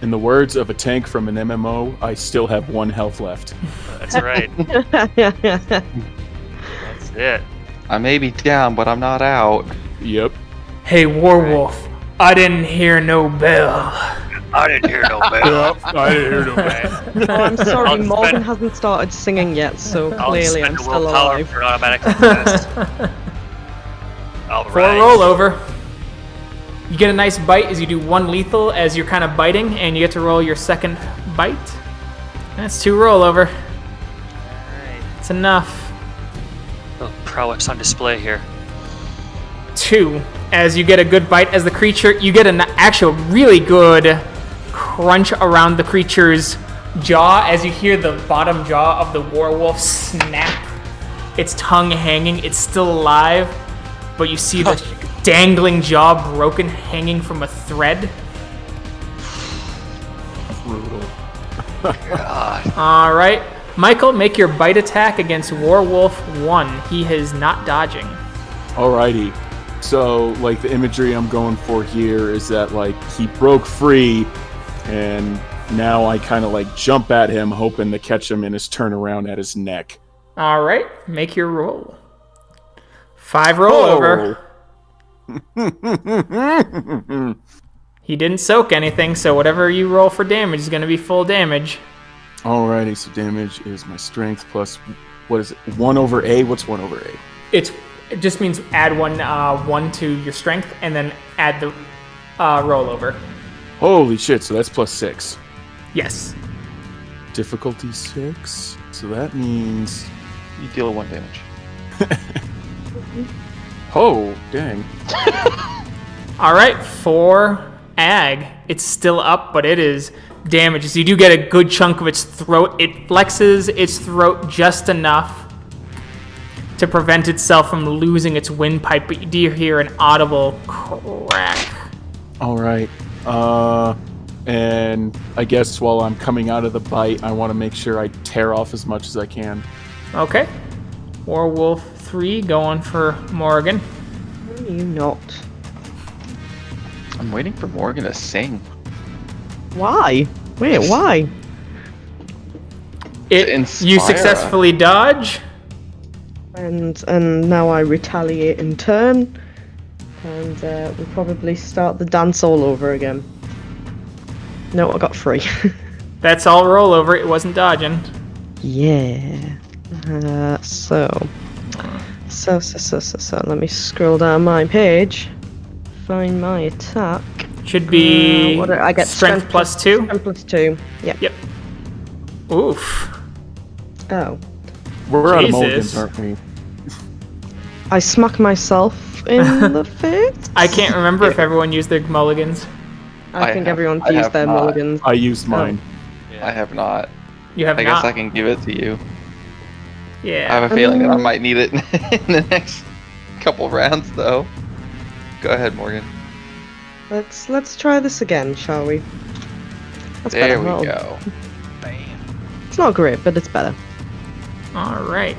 In the words of a tank from an MMO, I still have 1 health left. That's right. That's it. I may be down, but I'm not out. Yep. Hey, Warwolf, I didn't hear no bell. I didn't hear no bell. I didn't hear no bell. Oh, I'm sorry, I'll Morgan spend- hasn't started singing yet, so I'll clearly spend I'm a still willpower alive. for an automatic success. Alright. For a rollover, you get a nice bite as you do 1 lethal as you're kind of biting, and you get to roll your second bite. That's 2 rollover. Alright. It's enough. Oh, prowess on display here. 2, as you get a good bite as the creature, you get an actual really good crunch around the creature's jaw as you hear the bottom jaw of the werewolf snap, its tongue hanging. It's still alive, but you see the dangling jaw broken, hanging from a thread. Brutal. All right, Michael, make your bite attack against Werewolf 1. He is not dodging. Alrighty. So, like, the imagery I'm going for here is that, like, he broke free, and now I kind of, like, jump at him, hoping to catch him in his turnaround at his neck. All right, make your roll. 5 rollover. He didn't soak anything, so whatever you roll for damage is going to be full damage. Alrighty, so damage is my strength plus, what is it, 1 over A? What's 1 over A? It just means add one to your strength, and then add the rollover. Holy shit, so that's plus 6. Yes. Difficulty 6, so that means... You deal 1 damage. Oh, dang. All right, for Ag, it's still up, but it is damaged. So you do get a good chunk of its throat. It flexes its throat just enough to prevent itself from losing its windpipe, but you do hear an audible crack. Alright, And I guess while I'm coming out of the bite, I want to make sure I tear off as much as I can. Okay. Werewolf 3 going for Morgan. You not. I'm waiting for Morgan to sing. Why? Wait, why? To You inspire successfully dodge. And now I retaliate in turn. And we probably start the dance all over again. No, I got 3. That's all rollover. It wasn't dodging. Yeah. So let me scroll down my page. Find my attack. Should be What I get strength plus 2. Strength plus 2. Yep. Yep. Oof. Oh. We're out of Jesus. mulligans, aren't we? I smack myself in the face. I can't remember if everyone used their mulligans. I think everyone's I used have their not. mulligans. I used mine. I have not. You have I not. guess I can give it to you. I Yeah. have a feeling that I might need it in the next couple rounds, though. Go ahead, Morgan. Let's try this again, shall we? That's There better. we Well, go. It's not great, but it's better. All right.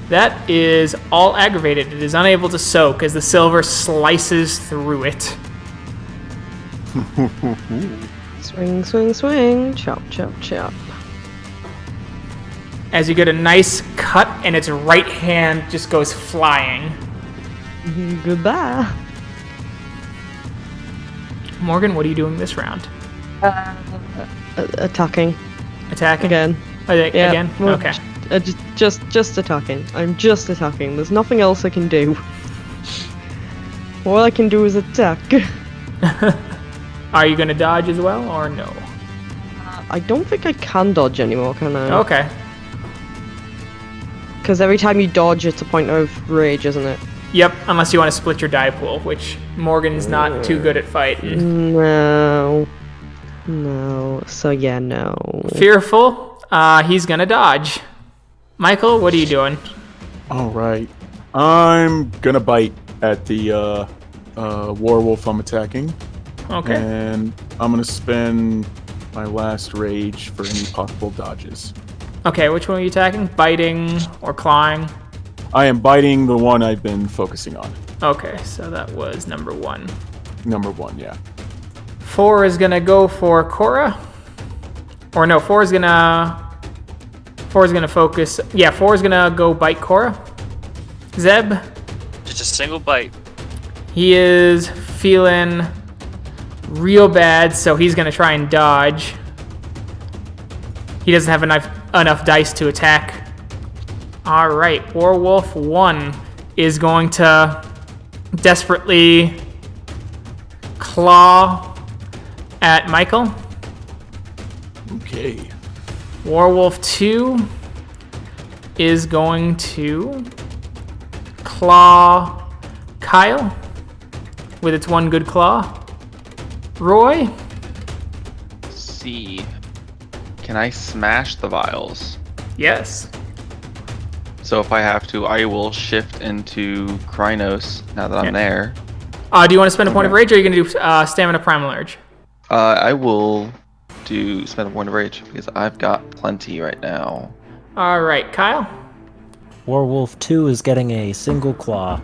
That is all aggravated. It is unable to soak as the silver slices through it. Swing, swing, swing. Chop, chop, chop. As you get a nice cut and its right hand just goes flying. Goodbye. Morgan, what are you doing this round? Attacking Attacking? again. Yeah. Again? well, Okay. Just attacking. I'm just attacking. There's nothing else I can do. All I can do is attack. Are you going to dodge as well or no? I don't think I can dodge anymore, can I? Okay. Because every time you dodge, it's a point of rage, isn't it? Yep, unless you want to split your die pool, which Morgan's not too good at fighting. No. No. So yeah, no. Fearful, he's going to dodge. Michael, what are you doing? All right. I'm gonna bite at the War Wolf I'm attacking. Okay. And I'm gonna spend my last rage for any possible dodges. Okay, which one are you attacking? Biting or clawing? I am biting the one I've been focusing on. Okay, so that was number 1. Number 1, yeah. 4 is gonna go for Cora. Or no, 4 is gonna focus. Yeah, 4 is gonna go bite Cora. Zeb, Just a single bite. he is feeling real bad, so he's gonna try and dodge. He doesn't have enough dice to attack. All right, Werewolf 1 is going to desperately claw at Michael. Okay. Werewolf 2 is going to claw Kyle with its one good claw. Roy? See. Can I smash the vials? Yes. So if I have to, I will shift into Krynos now that I'm there. Do you want to spend a point of rage, or are you going to do Stamina Primal Urge? I will spend a point of rage because I've got plenty right now. All right, Kyle. Werewolf 2 is getting a single claw.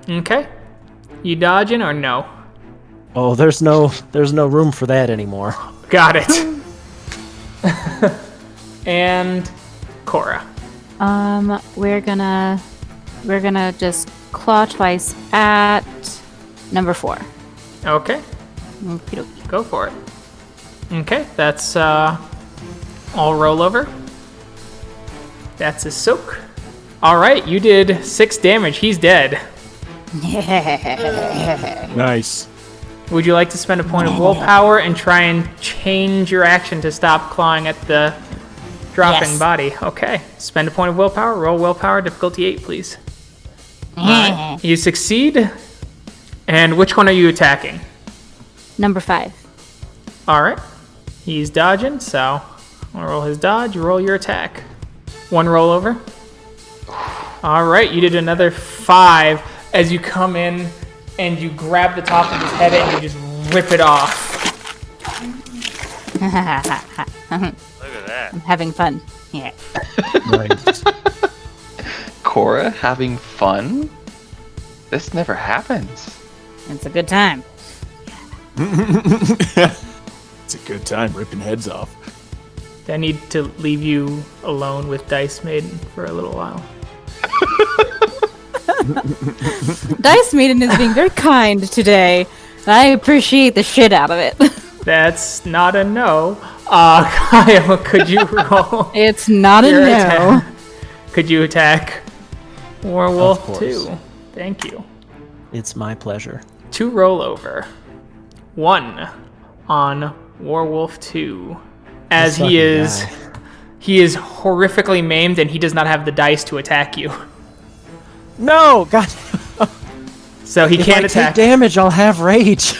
Okay. You dodging or no? Oh, there's no room for that anymore. Got it. And Cora. We're gonna just claw twice at number 4. Okay. Okey-dokey. Go for it. Okay, that's all rollover. That's a soak. All right, you did 6 damage. He's dead. Nice. Would you like to spend a point of willpower and try and change your action to stop clawing at the dropping Yes. body? Okay. Spend a point of willpower. Roll willpower, difficulty 8, please. Alright. You succeed. And which one are you attacking? Number 5. Alright. He's dodging, so I'll roll his dodge, roll your attack. 1 rollover. Alright, you did another 5 as you come in and you grab the top of his head and you just rip it off. at that. I'm having fun. Yeah. Nice. Cora having fun? This never happens. It's a good time. It's a good time ripping heads off. I need to leave you alone with Dice Maiden for a little while. Dice Maiden is being very kind today. I appreciate the shit out of it. That's not a no. Kyle, could you roll? It's not a your no. attack? Could you attack Of Werewolf course. 2? Thank you. It's my pleasure. 2 roll over. 1 on Werewolf 2. As This he fucking is guy. he is horrifically maimed and he does not have the dice to attack you. No, God. So he If can't I attack. take damage, I'll have rage.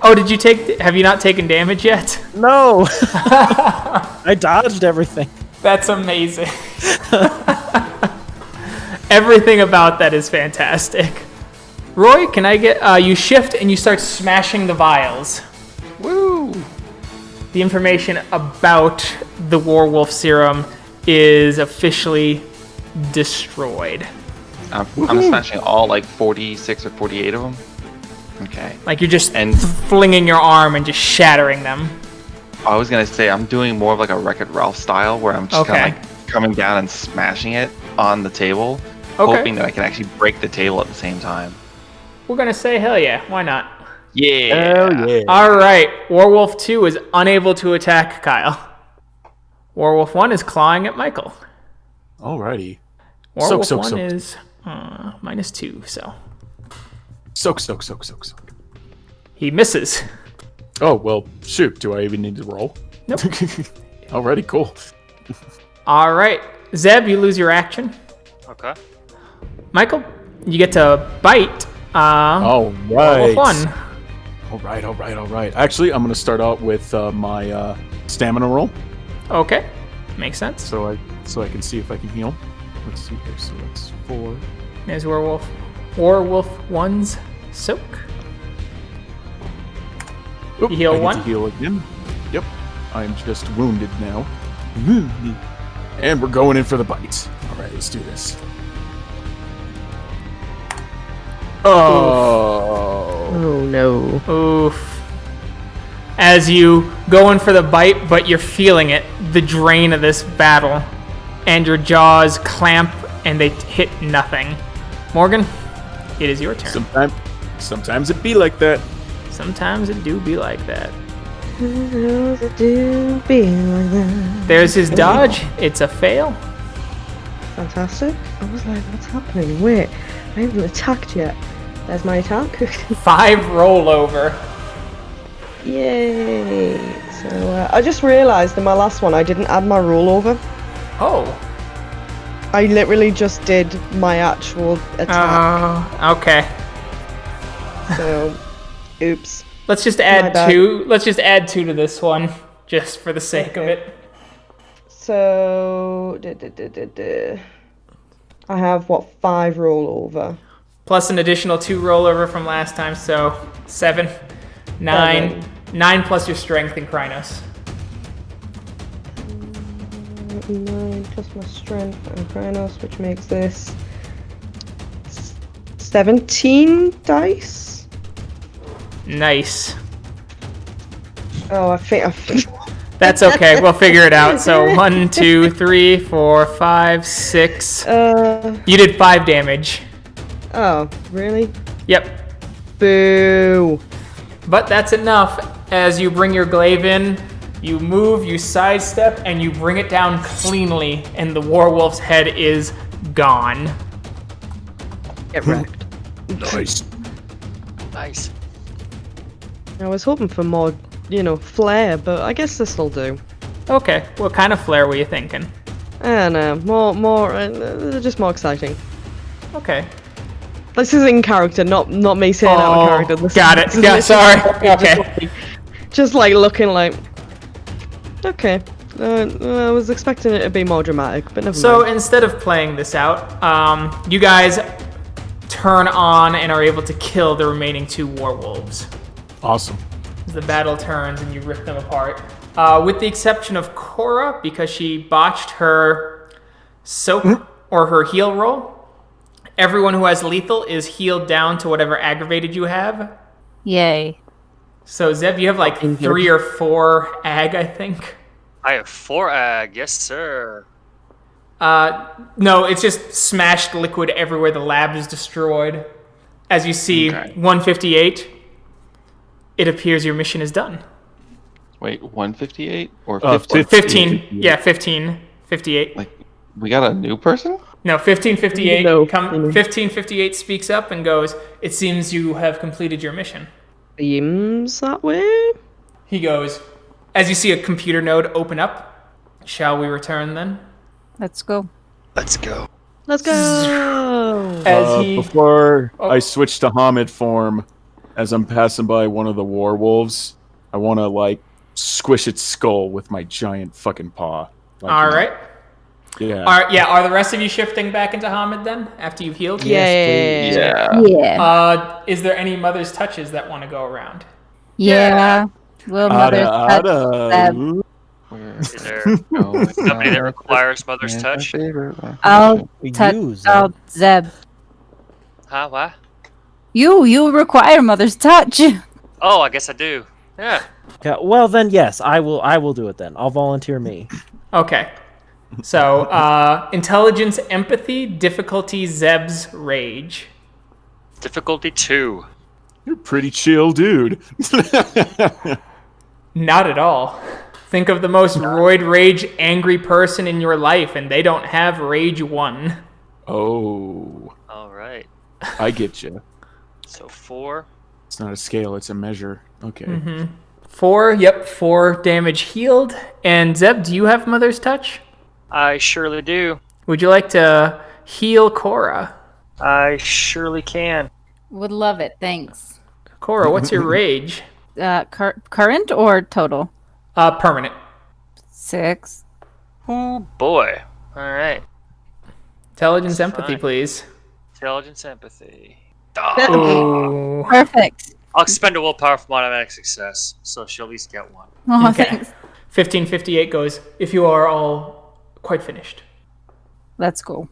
Oh, did you take have you not taken damage yet? No. I dodged everything. That's amazing. Everything about that is fantastic. Roy, can I get you shift and you start smashing the vials. Woo! The information about the War Wolf Serum is officially destroyed. I'm smashing all like 46 or 48 of them. Okay. Like you're just And- flinging your arm and just shattering them. I was gonna say I'm doing more of like a Wreck-It Ralph style where I'm just kind of like coming down and smashing it on the table, hoping that I can actually break the table at the same time. We're gonna say hell yeah, why not? Yeah. Hell yeah. Alright, Werewolf 2 is unable to attack Kyle. Werewolf 1 is clawing at Michael. Alrighty. Werewolf Soak, 1 soak. is -2, so Soak. he misses. Oh, well, shoot. Do I even need to roll? Nope. Alrighty, cool. Alright, Zeb, you lose your action. Okay. Michael, you get to bite. All Werewolf right. 1. All right. Actually, I'm going to start out with my stamina roll Okay, makes sense. so I can see if I can heal. Let's see here. So that's 4. There's Werewolf. Werewolf 1's soak. Oop, You heal I get 1? to heal again. Yep. I'm just wounded now. And we're going in for the bites. All right, let's do this. Oh. Oh no. Oof. As you go in for the bite, but you're feeling it, the drain of this battle, and your jaws clamp and they hit nothing. Morgan, it is your turn. Sometimes it be like that. Sometimes it do be like that. Do be like that. There's his dodge. It's a fail. Fantastic. I was like, what's happening? Wait, I haven't attacked yet. There's my attack. 5 rollover. Yay! So I just realised in my last one I didn't add my rollover. Oh. I literally just did my actual attack. Okay. So, oops. Let's just My add bad. 2. Let's just add 2 to this one, just for the sake of it. So, I have what 5 rollover. Plus an additional 2 rollover from last time, so 7, 9, 7. 9 plus your strength in Krynos. 9 plus my strength and Krynos, which makes this 17 dice. Nice. Oh, I think. That's okay. We'll figure it out. So 1, 2, 3, 4, 5, 6. You did 5 damage. Oh, really? Yep. Boo. But that's enough. As you bring your glaive in, you move, you sidestep, and you bring it down cleanly, and the werewolf's head is gone. Get wrecked. Nice. Nice. I was hoping for more, flair, but I guess this'll do. Okay, what kind of flair were you thinking? I don't know, just more exciting. Okay. This is in character, not me saying out of character. This Got it. Yeah, sorry. Okay. Just like looking like. Okay. I was expecting it to be more dramatic, but never So mind. instead of playing this out, you guys turn on and are able to kill the remaining 2 werewolves. Awesome. as the battle turns and you rip them apart. With the exception of Cora, because she botched her soak or her heal roll, everyone who has lethal is healed down to whatever aggravated you have. Yay. So Zeb, you have like 3 or 4 ag, I think. I have 4 ag, yes sir. No, it's just smashed liquid everywhere. The lab is destroyed. As you see, 158, it appears your mission is done. Wait, 158 or 15? Yeah, 1558. Like, we got a new person? No, 1558. No. 1558 speaks up and goes, "It seems you have completed your mission." Seems that way. He goes, as you see a computer node open up, "Shall we return then?" Let's go. Let's go. Let's go. Before I switch to Hamid form, as I'm passing by one of the War Wolves, I want to like squish its skull with my giant fucking paw. Like, All right. Yeah. All right. Yeah. Are the rest of you shifting back into Hamid then after you've healed? Yeah. Yeah. Is there any mother's touches that want to go around? Yeah. Will mother's touch Zeb? Is there somebody that requires mother's touch? I'll touch Zeb. Huh? What? You require mother's touch. Oh, I guess I do. Yeah. Okay, well then, yes, I will do it then. I'll volunteer me. Okay. So, intelligence, empathy, difficulty, Zeb's rage. Difficulty 2. You're a pretty chill dude. Not at all. Think of the most roid rage angry person in your life, and they don't have rage 1. Oh. All right. I get you. So 4. It's not a scale, it's a measure. Okay. 4, yep, 4 damage healed. And Zeb, do you have Mother's Touch? I surely do. Would you like to heal Cora? I surely can. Would love it, thanks. Cora, what's your rage? Current or total? Permanent. 6. Oh boy. All right. Intelligence, That's empathy, fine. please. Intelligence, empathy. Oh. Perfect. I'll expend a willpower from automatic success, so she'll at least get 1. Oh, Okay. thanks. 1558 goes, if you are all quite finished. Let's go.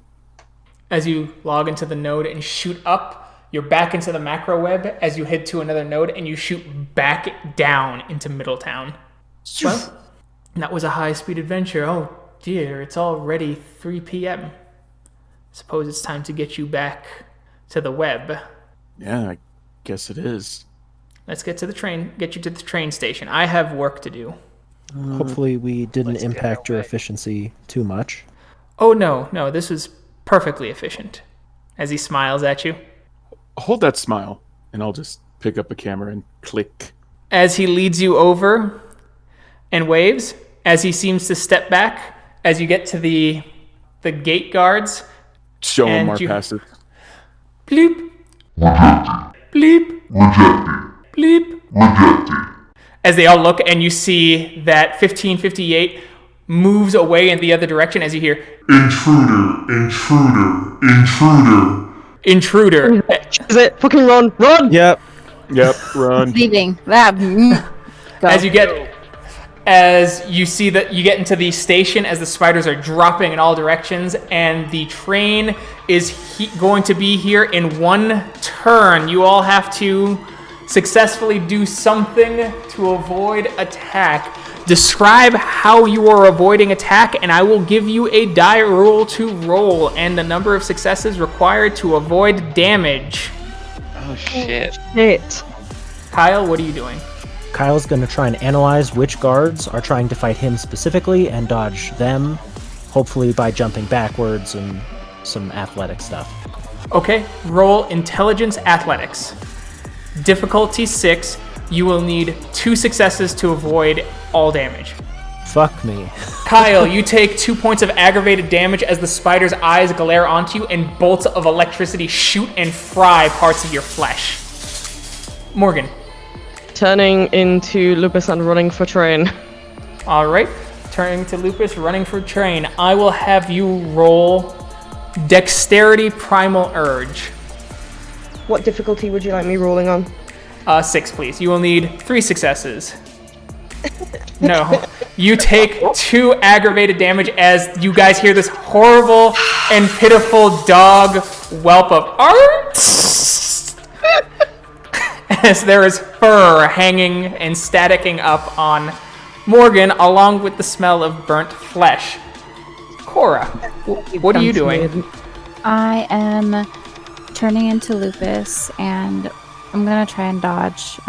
As you log into the node and shoot up, you're back into the macro web as you head to another node and you shoot back down into Middletown. Well, that was a high-speed adventure. Oh dear, it's already 3 p.m. Suppose it's time to get you back to the web. Yeah, I guess it is. Let's get you to the train station. I have work to do. Hopefully we didn't Let's get impact your away. efficiency too much. Oh no, this was perfectly efficient. As he smiles at you. Hold that smile, and I'll just pick up a camera and click. As he leads you over and waves, as he seems to step back, as you get to the gate guards. Show And him our you- passes. Bleep. Bleep. Bleep. As they all look and you see that 1558 moves away in the other direction as you hear intruder. Is it? Fucking run! Run! Yep. Yep, run. Leaving. Go. As you see that you get into the station as the spiders are dropping in all directions and the train is going to be here in 1 turn. You all have to successfully do something to avoid attack. Describe how you are avoiding attack and I will give you a die roll to roll and the number of successes required to avoid damage. Oh shit. Shit. Kyle, what are you doing? Kyle's going to try and analyze which guards are trying to fight him specifically and dodge them, hopefully by jumping backwards and some athletic stuff. Okay, roll intelligence athletics. Difficulty 6. You will need 2 successes to avoid all damage. Fuck me. Kyle, you take 2 points of aggravated damage as the spider's eyes glare onto you and bolts of electricity shoot and fry parts of your flesh. Morgan. Turning into Lupus and running for train. All right, turning to Lupus, running for train. I will have you roll Dexterity Primal Urge. What difficulty would you like me rolling on? 6, please. You will need 3 successes. No. You take 2 aggravated damage as you guys hear this horrible and pitiful dog whelp of art. As there is fur hanging and staticking up on Morgan, along with the smell of burnt flesh. Cora, what are you doing? I am turning into Lupus, and I'm gonna try and dodge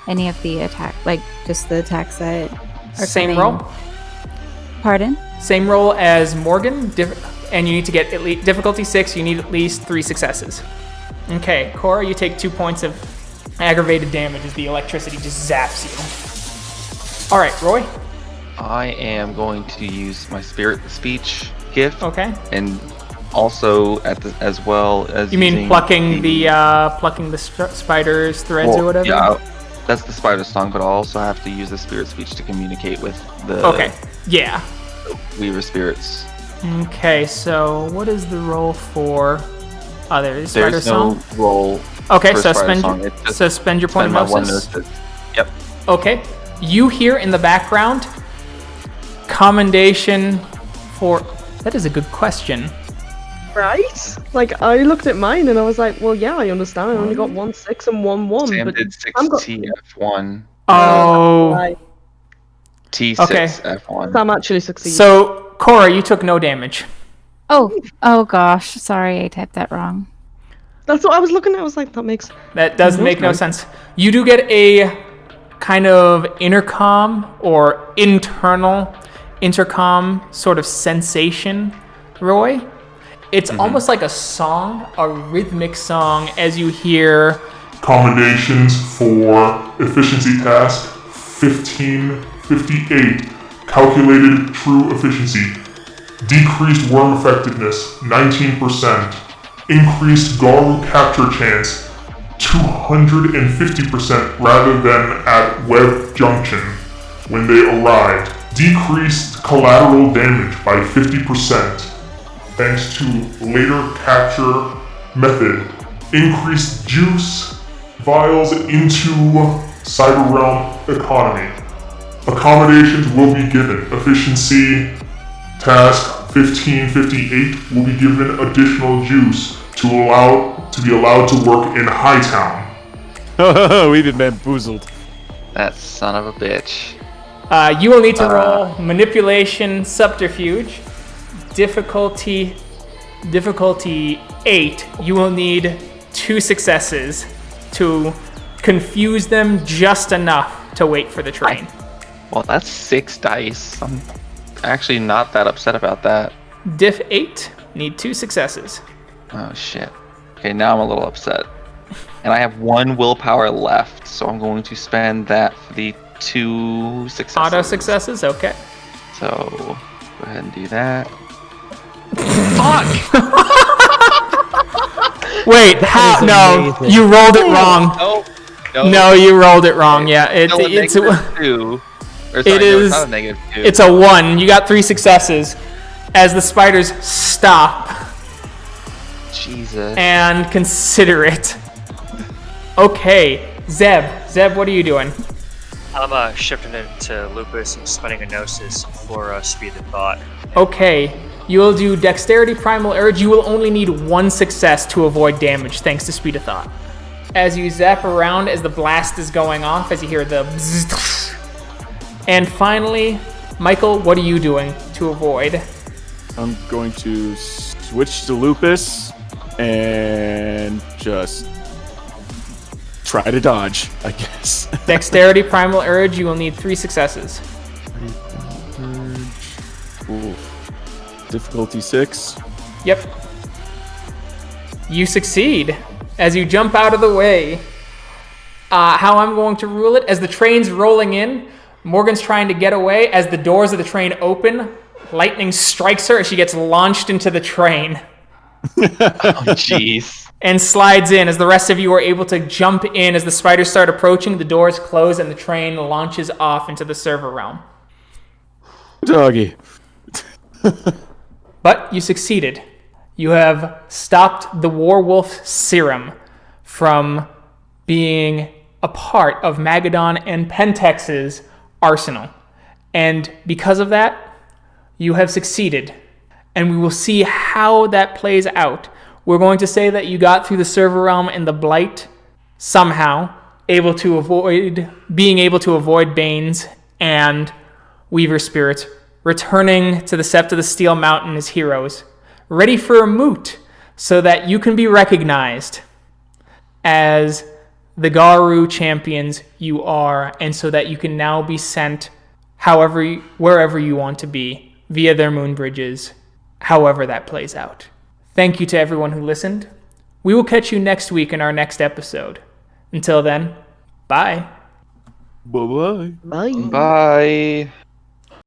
any of the attack, like just the attacks that are Same coming. roll? Pardon? Same roll as Morgan, and you need to get at least difficulty 6. You need at least 3 successes. Okay, Cora, you take 2 points of aggravated damage as the electricity just zaps you. All right, Roy. I am going to use my spirit speech gift. Okay. And also as well as You mean using plucking the spider's threads or whatever? Yeah, that's the spider song, but I'll also have to use the spirit speech to communicate with the Yeah. Weaver spirits. Okay, so what is the roll for? Oh, there's spider There's song. no roll. Okay, for so spider song. It's just suspend your point spend of my one gnosis. gnosis. Yep. Okay, you hear in the background commendation for. That is a good question. Right? Like, I looked at mine and I was like, well, yeah, I understand. I only got 1 6 and 1 1. Sam but did 6 I'm TF1. Oh. Right. T6 Okay. F1. Sam actually succeeded. So Cora, you took no damage. Oh gosh, sorry, I typed that wrong. That's what I was looking at. I was like, that makes... That does make no sense. You do get a kind of intercom or internal intercom sort of sensation, Roy. It's almost like a song, a rhythmic song, as you hear. Commendations for efficiency task 1558. Calculated true efficiency. Decreased worm effectiveness 19%. Increased Garu capture chance 250% rather than at Web Junction when they arrived. Decreased collateral damage by 50%. Thanks to later capture method. Increased juice vials into Cyber Realm economy. Accommodations will be given. Efficiency task 1558 will be given additional juice to be allowed to work in Hightown. We've been bamboozled. That son of a bitch. You will need to roll manipulation subterfuge. Difficulty 8. You will need 2 successes to confuse them just enough to wait for the train. Well, that's 6 dice. I'm actually not that upset about that. Diff 8. Need 2 successes. Oh shit. Okay, now I'm a little upset. And I have 1 willpower left, so I'm going to spend that for the 2 successes. Auto successes? Okay. So, go ahead and do that. Wait, how? No, you rolled it wrong. No, you rolled it wrong. Yeah, it's -2. Or sorry, it is. No, it's not a -2. It's a 1. You got 3 successes as the spiders stop Jesus. and consider it. Okay, Zeb, what are you doing? I'm shifting into Lupus and spending a Gnosis for Speed of Thought. Okay, you will do Dexterity Primal Urge. You will only need 1 success to avoid damage thanks to Speed of Thought. As you zap around as the blast is going off, as you hear the bzzz. And finally, Michael, what are you doing to avoid? I'm going to switch to Lupus and just try to dodge, I guess. Dexterity Primal Urge, you will need 3 successes. Ooh. Difficulty 6. Yep. You succeed as you jump out of the way. How I'm going to rule it, as the train's rolling in, Morgan's trying to get away. As the doors of the train open, lightning strikes her as she gets launched into the train. Oh, jeez. And slides in as the rest of you are able to jump in. As the spiders start approaching, the doors close and the train launches off into the server realm. Doggy. But you succeeded. You have stopped the War Wolf Serum from being a part of Magadon and Pentex's arsenal. And because of that, you have succeeded. And we will see how that plays out. We're going to say that you got through the server realm and the blight somehow, being able to avoid Banes and Weaver spirits, returning to the Sept of the Steel Mountain as heroes, ready for a moot so that you can be recognized as the Garu champions you are, and so that you can now be sent wherever you want to be via their moon bridges, however that plays out. Thank you to everyone who listened. We will catch you next week in our next episode. Until then, bye. Bye-bye. Bye. Bye.